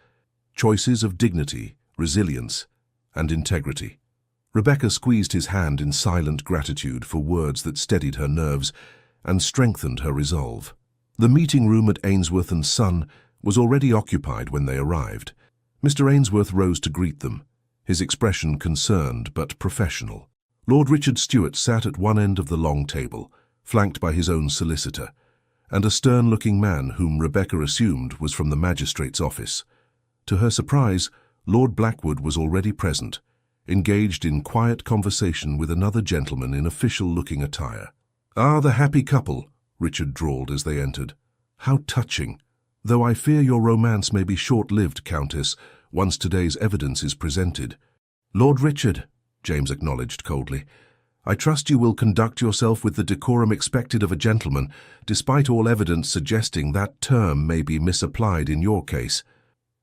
Choices of dignity, resilience, and integrity." Rebecca squeezed his hand in silent gratitude for words that steadied her nerves and strengthened her resolve. The meeting room at Ainsworth and Son was already occupied when they arrived. Mr. Ainsworth rose to greet them, his expression concerned but professional. Lord Richard Stuart sat at one end of the long table, flanked by his own solicitor, and a stern-looking man whom Rebecca assumed was from the magistrate's office. To her surprise, Lord Blackwood was already present, engaged in quiet conversation with another gentleman in official-looking attire. "Ah, the happy couple," Richard drawled as they entered. "How touching! Though I fear your romance may be short-lived, Countess, once today's evidence is presented." "Lord Richard," James acknowledged coldly, "I trust you will conduct yourself with the decorum expected of a gentleman, despite all evidence suggesting that term may be misapplied in your case."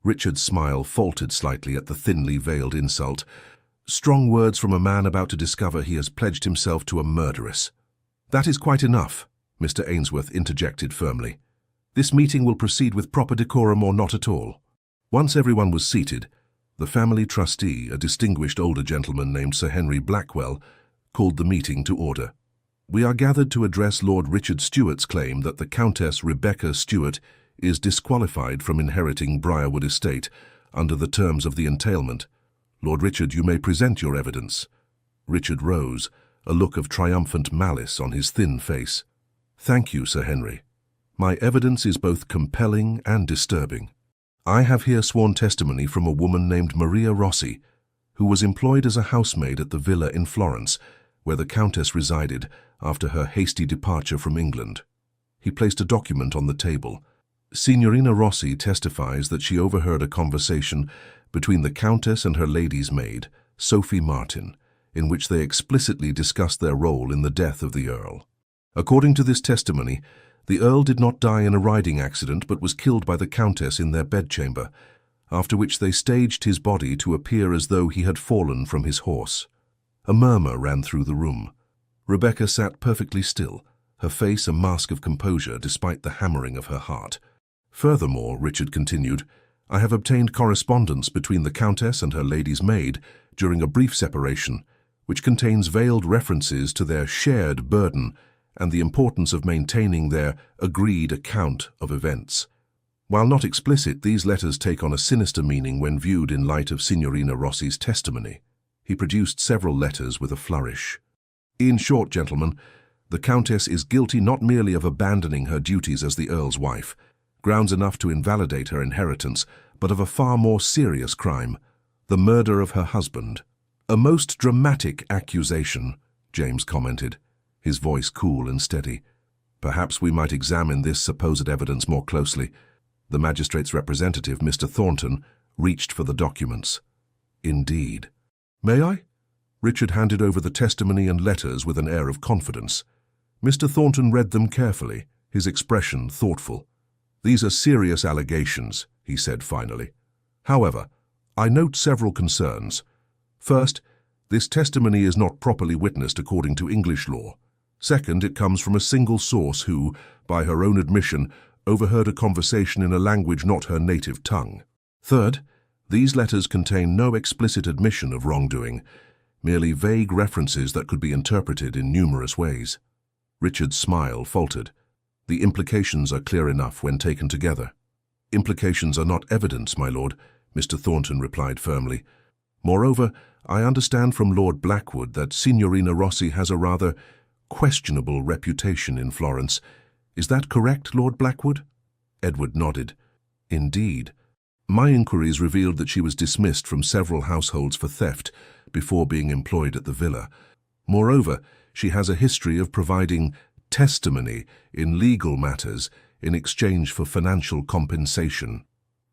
Richard's smile faltered slightly at the thinly veiled insult. "Strong words from a man about to discover he has pledged himself to a murderess." "That is quite enough," Mr. Ainsworth interjected firmly. "This meeting will proceed with proper decorum or not at all." Once everyone was seated, the family trustee, a distinguished older gentleman named Sir Henry Blackwell, called the meeting to order. "We are gathered to address Lord Richard Stuart's claim that the Countess Rebecca Stuart is disqualified from inheriting Briarwood Estate under the terms of the entailment. Lord Richard, you may present your evidence." Richard rose, a look of triumphant malice on his thin face. "Thank you, Sir Henry. My evidence is both compelling and disturbing. I have here sworn testimony from a woman named Maria Rossi, who was employed as a housemaid at the villa in Florence, where the Countess resided after her hasty departure from England." He placed a document on the table. "Signorina Rossi testifies that she overheard a conversation between the Countess and her lady's maid, Sophie Martin, in which they explicitly discussed their role in the death of the Earl. According to this testimony, the Earl did not die in a riding accident but was killed by the Countess in their bedchamber, after which they staged his body to appear as though he had fallen from his horse." A murmur ran through the room. Rebecca sat perfectly still, her face a mask of composure despite the hammering of her heart. "Furthermore," Richard continued, "I have obtained correspondence between the Countess and her lady's maid during a brief separation, which contains veiled references to their shared burden and the importance of maintaining their agreed account of events. While not explicit, these letters take on a sinister meaning when viewed in light of Signorina Rossi's testimony." He produced several letters with a flourish. "In short, gentlemen, the Countess is guilty not merely of abandoning her duties as the Earl's wife, grounds enough to invalidate her inheritance, but of a far more serious crime, the murder of her husband." "A most dramatic accusation," James commented, his voice cool and steady. "Perhaps we might examine this supposed evidence more closely. The magistrate's representative, Mr. Thornton, reached for the documents. Indeed. May I? Richard handed over the testimony and letters with an air of confidence. Mr. Thornton read them carefully, his expression thoughtful. These are serious allegations, he said finally. However, I note several concerns. First, this testimony is not properly witnessed according to English law. Second, it comes from a single source who, by her own admission, overheard a conversation in a language not her native tongue. Third, these letters contain no explicit admission of wrongdoing, merely vague references that could be interpreted in numerous ways. Richard's smile faltered. The implications are clear enough when taken together. Implications are not evidence, my lord, Mr. Thornton replied firmly. Moreover, I understand from Lord Blackwood that Signorina Rossi has a rather questionable reputation in Florence. Is that correct, Lord Blackwood? Edward nodded. Indeed. My inquiries revealed that she was dismissed from several households for theft before being employed at the villa. Moreover, she has a history of providing testimony in legal matters in exchange for financial compensation.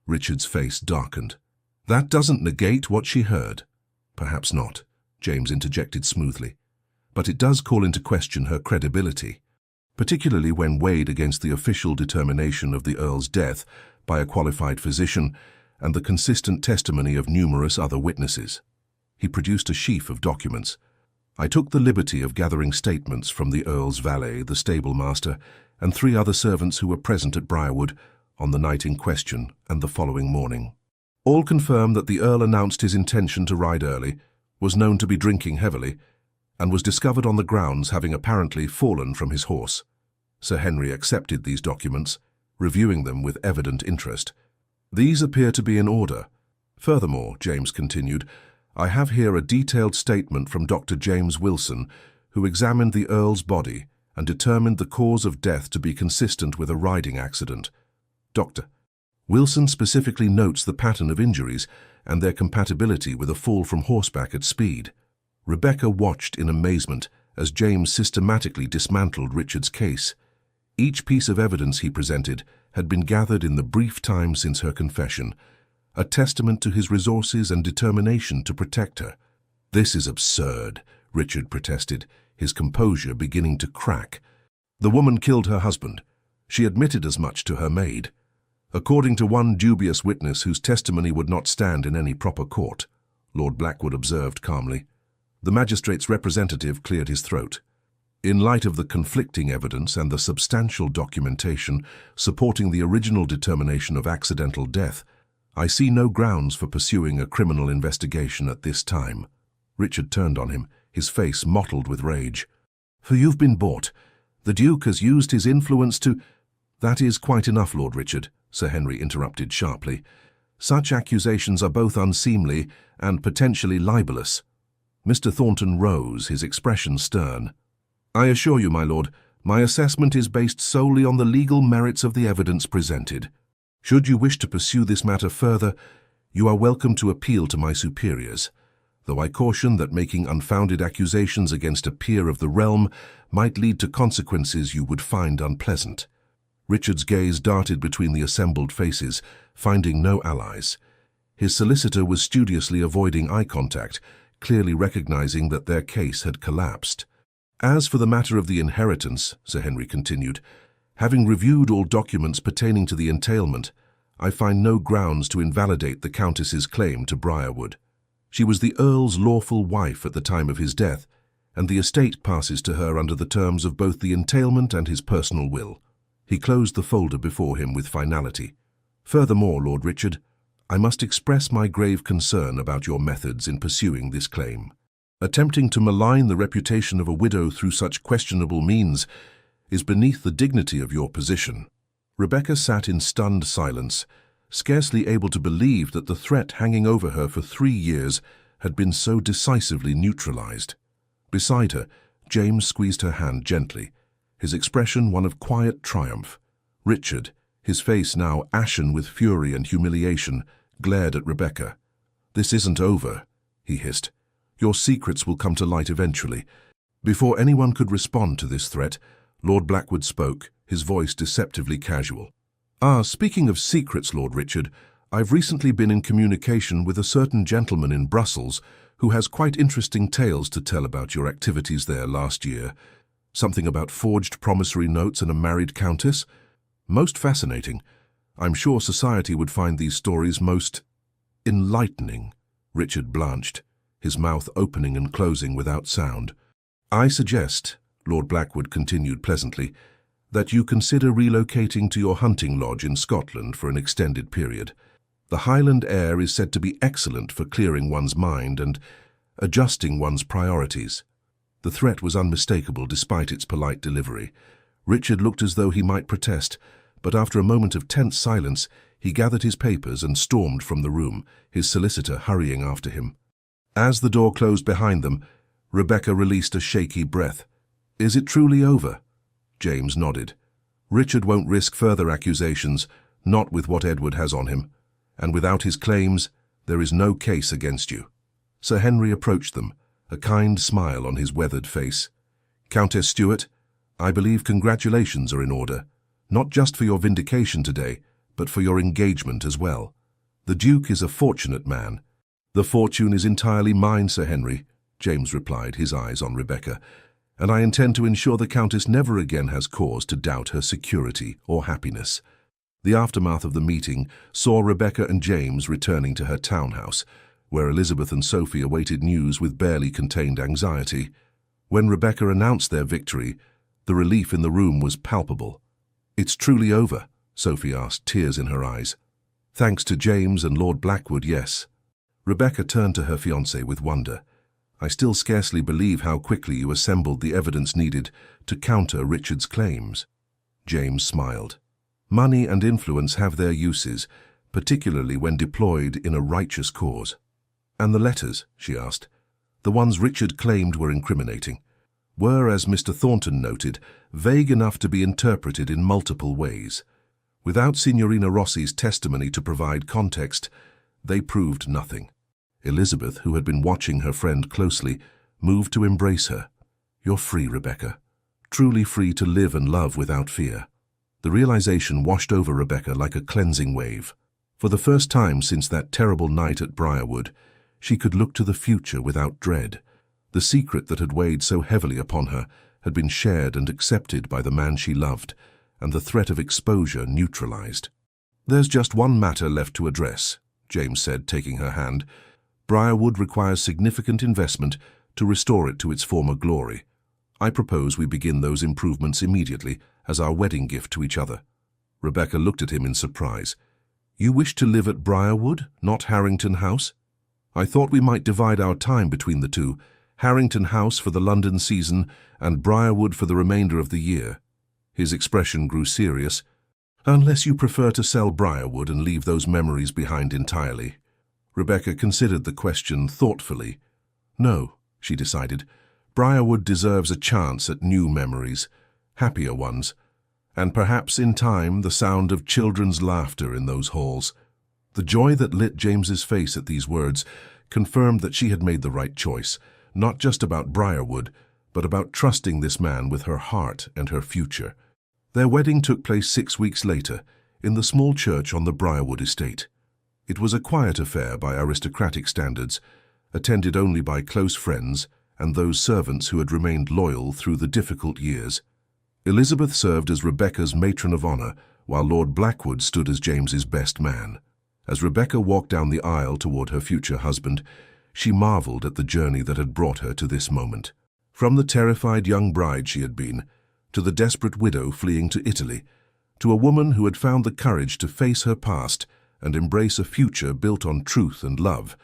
Richard's face darkened. That doesn't negate what she heard. Perhaps not, James interjected smoothly. But it does call into question her credibility, particularly when weighed against the official determination of the Earl's death by a qualified physician and the consistent testimony of numerous other witnesses. He produced a sheaf of documents. I took the liberty of gathering statements from the Earl's valet, the stable-master, and 3 other servants who were present at Briarwood on the night in question and the following morning. All confirm that the Earl announced his intention to ride early, was known to be drinking heavily, and was discovered on the grounds having apparently fallen from his horse. Sir Henry accepted these documents, reviewing them with evident interest. These appear to be in order. Furthermore, James continued, I have here a detailed statement from Dr. James Wilson, who examined the Earl's body and determined the cause of death to be consistent with a riding accident. Dr. Wilson specifically notes the pattern of injuries and their compatibility with a fall from horseback at speed. Rebecca watched in amazement as James systematically dismantled Richard's case. Each piece of evidence he presented had been gathered in the brief time since her confession, a testament to his resources and determination to protect her. This is absurd, Richard protested, his composure beginning to crack. The woman killed her husband. She admitted as much to her maid. According to one dubious witness whose testimony would not stand in any proper court, Lord Blackwood observed calmly. The magistrate's representative cleared his throat. In light of the conflicting evidence and the substantial documentation supporting the original determination of accidental death, I see no grounds for pursuing a criminal investigation at this time. Richard turned on him, his face mottled with rage. For you've been bought. The Duke has used his influence to— That is quite enough, Lord Richard, Sir Henry interrupted sharply. Such accusations are both unseemly and potentially libelous. Mr. Thornton rose, his expression stern. I assure you, my lord, my assessment is based solely on the legal merits of the evidence presented. Should you wish to pursue this matter further, you are welcome to appeal to my superiors, though I caution that making unfounded accusations against a peer of the realm might lead to consequences you would find unpleasant. Richard's gaze darted between the assembled faces, finding no allies. His solicitor was studiously avoiding eye contact, clearly recognizing that their case had collapsed. As for the matter of the inheritance, Sir Henry continued, having reviewed all documents pertaining to the entailment, I find no grounds to invalidate the Countess's claim to Briarwood. She was the Earl's lawful wife at the time of his death, and the estate passes to her under the terms of both the entailment and his personal will. He closed the folder before him with finality. Furthermore, Lord Richard, I must express my grave concern about your methods in pursuing this claim. Attempting to malign the reputation of a widow through such questionable means is beneath the dignity of your position. Rebecca sat in stunned silence, scarcely able to believe that the threat hanging over her for 3 years had been so decisively neutralized. Beside her, James squeezed her hand gently, his expression one of quiet triumph. Richard, his face now ashen with fury and humiliation, glared at Rebecca. This isn't over, he hissed. Your secrets will come to light eventually. Before anyone could respond to this threat, Lord Blackwood spoke, his voice deceptively casual. Speaking of secrets, Lord Richard, I've recently been in communication with a certain gentleman in Brussels who has quite interesting tales to tell about your activities there last year. Something about forged promissory notes and a married countess. Most fascinating. I'm sure society would find these stories most enlightening. Richard blanched, his mouth opening and closing without sound. I suggest, Lord Blackwood continued pleasantly, that you consider relocating to your hunting lodge in Scotland for an extended period. The Highland air is said to be excellent for clearing one's mind and adjusting one's priorities. The threat was unmistakable despite its polite delivery. Richard looked as though he might protest, but after a moment of tense silence, he gathered his papers and stormed from the room, his solicitor hurrying after him. As the door closed behind them, Rebecca released a shaky breath. "Is it truly over?" James nodded. "Richard won't risk further accusations, not with what Edward has on him. And without his claims, there is no case against you." Sir Henry approached them, a kind smile on his weathered face. "Countess Stuart, I believe congratulations are in order, not just for your vindication today, but for your engagement as well. The Duke is a fortunate man." "The fortune is entirely mine, Sir Henry," James replied, his eyes on Rebecca, "and I intend to ensure the Countess never again has cause to doubt her security or happiness." The aftermath of the meeting saw Rebecca and James returning to her townhouse, where Elizabeth and Sophie awaited news with barely contained anxiety. When Rebecca announced their victory, the relief in the room was palpable. "It's truly over?" Sophie asked, tears in her eyes. "Thanks to James and Lord Blackwood, yes." Rebecca turned to her fiancé with wonder. "I still scarcely believe how quickly you assembled the evidence needed to counter Richard's claims." James smiled. "Money and influence have their uses, particularly when deployed in a righteous cause." "And the letters?" she asked. "The ones Richard claimed were incriminating, were, as Mr. Thornton noted, vague enough to be interpreted in multiple ways. Without Signorina Rossi's testimony to provide context, they proved nothing." Elizabeth, who had been watching her friend closely, moved to embrace her. "You're free, Rebecca. Truly free to live and love without fear." The realization washed over Rebecca like a cleansing wave. For the first time since that terrible night at Briarwood, she could look to the future without dread. The secret that had weighed so heavily upon her had been shared and accepted by the man she loved, and the threat of exposure neutralized. "There's just one matter left to address," James said, taking her hand. "Briarwood requires significant investment to restore it to its former glory. I propose we begin those improvements immediately as our wedding gift to each other." Rebecca looked at him in surprise. "You wish to live at Briarwood, not Harrington House?" "I thought we might divide our time between the two, Harrington House for the London season and Briarwood for the remainder of the year." His expression grew serious. "Unless you prefer to sell Briarwood and leave those memories behind entirely." Rebecca considered the question thoughtfully. "No," she decided. "Briarwood deserves a chance at new memories, happier ones, and perhaps in time the sound of children's laughter in those halls." The joy that lit James's face at these words confirmed that she had made the right choice, not just about Briarwood, but about trusting this man with her heart and her future. Their wedding took place 6 weeks later, in the small church on the Briarwood estate. It was a quiet affair by aristocratic standards, attended only by close friends and those servants who had remained loyal through the difficult years. Elizabeth served as Rebecca's matron of honor, while Lord Blackwood stood as James's best man. As Rebecca walked down the aisle toward her future husband, she marveled at the journey that had brought her to this moment. From the terrified young bride she had been, to the desperate widow fleeing to Italy, to a woman who had found the courage to face her past and embrace a future built on truth and love,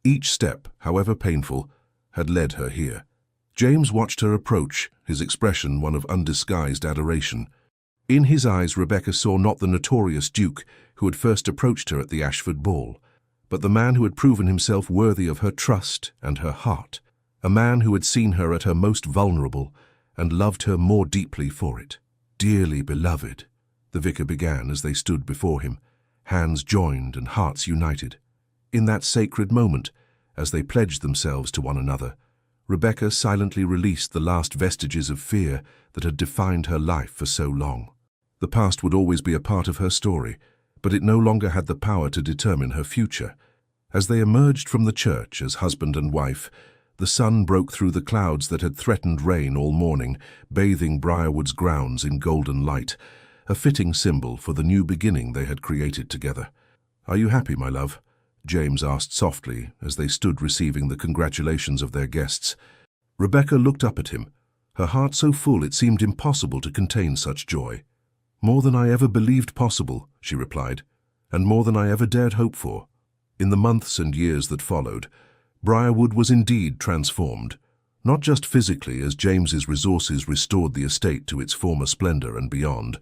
each step, however painful, had led her here. James watched her approach, his expression one of undisguised adoration. In his eyes, Rebecca saw not the notorious Duke who had first approached her at the Ashford ball, but the man who had proven himself worthy of her trust and her heart, a man who had seen her at her most vulnerable and loved her more deeply for it. "Dearly beloved," the vicar began as they stood before him, hands joined and hearts united. In that sacred moment, as they pledged themselves to one another, Rebecca silently released the last vestiges of fear that had defined her life for so long. The past would always be a part of her story, but it no longer had the power to determine her future. As they emerged from the church as husband and wife, the sun broke through the clouds that had threatened rain all morning, bathing Briarwood's grounds in golden light, a fitting symbol for the new beginning they had created together. "Are you happy, my love?" James asked softly as they stood receiving the congratulations of their guests. Rebecca looked up at him, her heart so full it seemed impossible to contain such joy. "More than I ever believed possible," she replied, "and more than I ever dared hope for." In the months and years that followed, Briarwood was indeed transformed, not just physically as James's resources restored the estate to its former splendor and beyond,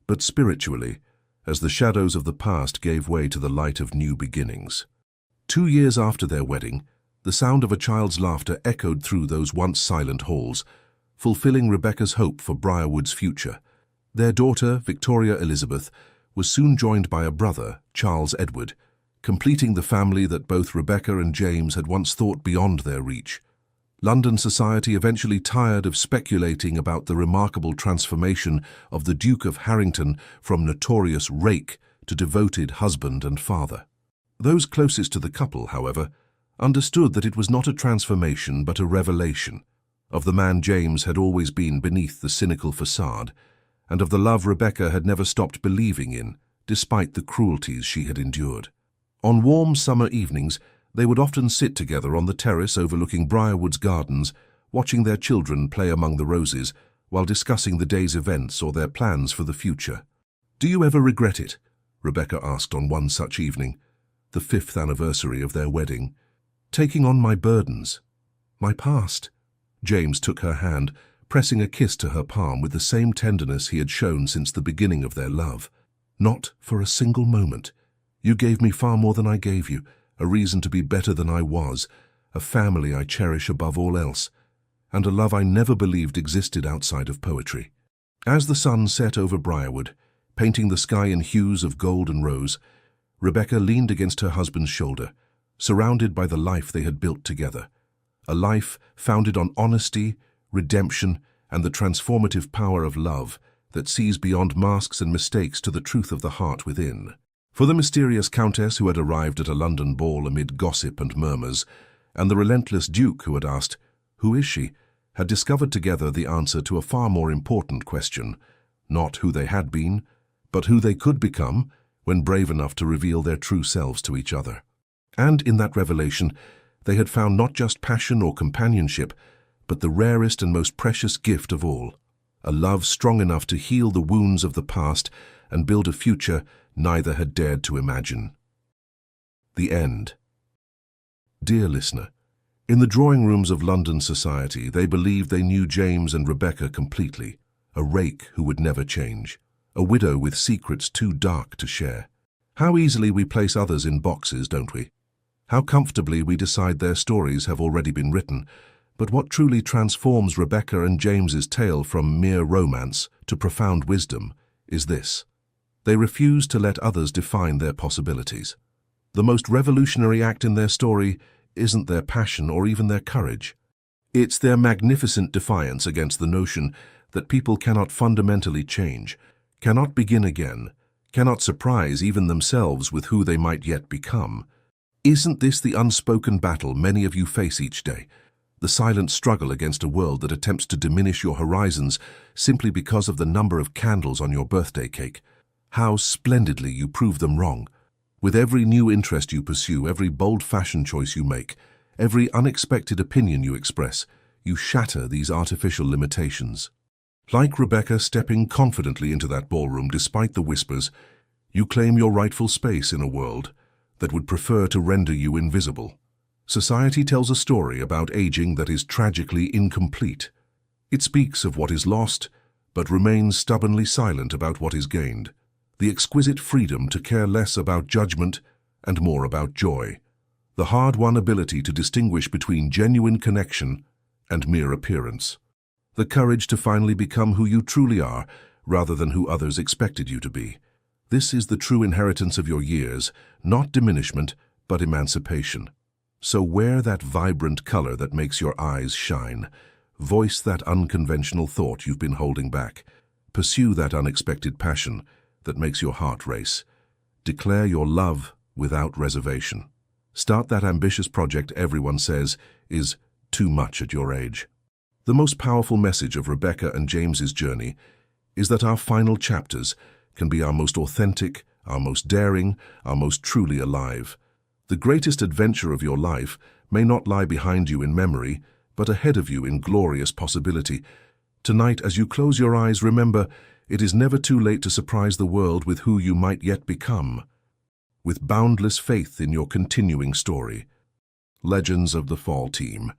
but spiritually, as the shadows of the past gave way to the light of new beginnings. 2 years after their wedding, the sound of a child's laughter echoed through those once silent halls, fulfilling Rebecca's hope for Briarwood's future. Their daughter, Victoria Elizabeth, was soon joined by a brother, Charles Edward, completing the family that both Rebecca and James had once thought beyond their reach. London society eventually tired of speculating about the remarkable transformation of the Duke of Harrington from notorious rake to devoted husband and father. Those closest to the couple, however, understood that it was not a transformation but a revelation of the man James had always been beneath the cynical facade, and of the love Rebecca had never stopped believing in, despite the cruelties she had endured. On warm summer evenings, they would often sit together on the terrace overlooking Briarwood's gardens, watching their children play among the roses, while discussing the day's events or their plans for the future. "Do you ever regret it?" Rebecca asked on one such evening, the 5th anniversary of their wedding. "Taking on my burdens, my past." James took her hand, pressing a kiss to her palm with the same tenderness he had shown since the beginning of their love. "Not for a single moment. You gave me far more than I gave you, a reason to be better than I was, a family I cherish above all else, and a love I never believed existed outside of poetry." As the sun set over Briarwood, painting the sky in hues of gold and rose, Rebecca leaned against her husband's shoulder, surrounded by the life they had built together, a life founded on honesty, redemption, and the transformative power of love that sees beyond masks and mistakes to the truth of the heart within. For the mysterious countess who had arrived at a London ball amid gossip and murmurs, and the relentless duke who had asked, "Who is she?" had discovered together the answer to a far more important question, not who they had been, but who they could become when brave enough to reveal their true selves to each other. And in that revelation, they had found not just passion or companionship, but the rarest and most precious gift of all, a love strong enough to heal the wounds of the past and build a future neither had dared to imagine. The end. Dear listener, in the drawing rooms of London society, they believed they knew James and Rebecca completely, a rake who would never change, a widow with secrets too dark to share. How easily we place others in boxes, don't we? How comfortably we decide their stories have already been written. But what truly transforms Rebecca and James's tale from mere romance to profound wisdom is this: they refuse to let others define their possibilities. The most revolutionary act in their story isn't their passion or even their courage. It's their magnificent defiance against the notion that people cannot fundamentally change, cannot begin again, cannot surprise even themselves with who they might yet become. Isn't this the unspoken battle many of you face each day? The silent struggle against a world that attempts to diminish your horizons simply because of the number of candles on your birthday cake. How splendidly you prove them wrong. With every new interest you pursue, every bold fashion choice you make, every unexpected opinion you express, you shatter these artificial limitations. Like Rebecca stepping confidently into that ballroom despite the whispers, you claim your rightful space in a world that would prefer to render you invisible. Society tells a story about aging that is tragically incomplete. It speaks of what is lost, but remains stubbornly silent about what is gained. The exquisite freedom to care less about judgment and more about joy. The hard-won ability to distinguish between genuine connection and mere appearance. The courage to finally become who you truly are, rather than who others expected you to be. This is the true inheritance of your years, not diminishment, but emancipation. So wear that vibrant color that makes your eyes shine. Voice that unconventional thought you've been holding back. Pursue that unexpected passion that makes your heart race. Declare your love without reservation. Start that ambitious project everyone says is too much at your age. The most powerful message of Rebecca and James's journey is that our final chapters can be our most authentic, our most daring, our most truly alive. The greatest adventure of your life may not lie behind you in memory, but ahead of you in glorious possibility. Tonight, as you close your eyes, remember, it is never too late to surprise the world with who you might yet become. With boundless faith in your continuing story. Legends of the Fall Team,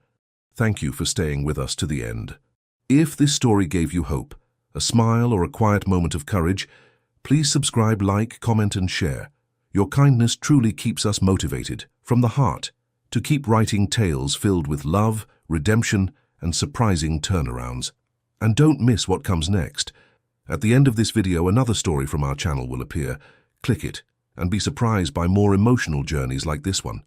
thank you for staying with us to the end. If this story gave you hope, a smile, or a quiet moment of courage, please subscribe, like, comment, and share. Your kindness truly keeps us motivated, from the heart, to keep writing tales filled with love, redemption, and surprising turnarounds. And don't miss what comes next. At the end of this video, another story from our channel will appear. Click it, and be surprised by more emotional journeys like this one.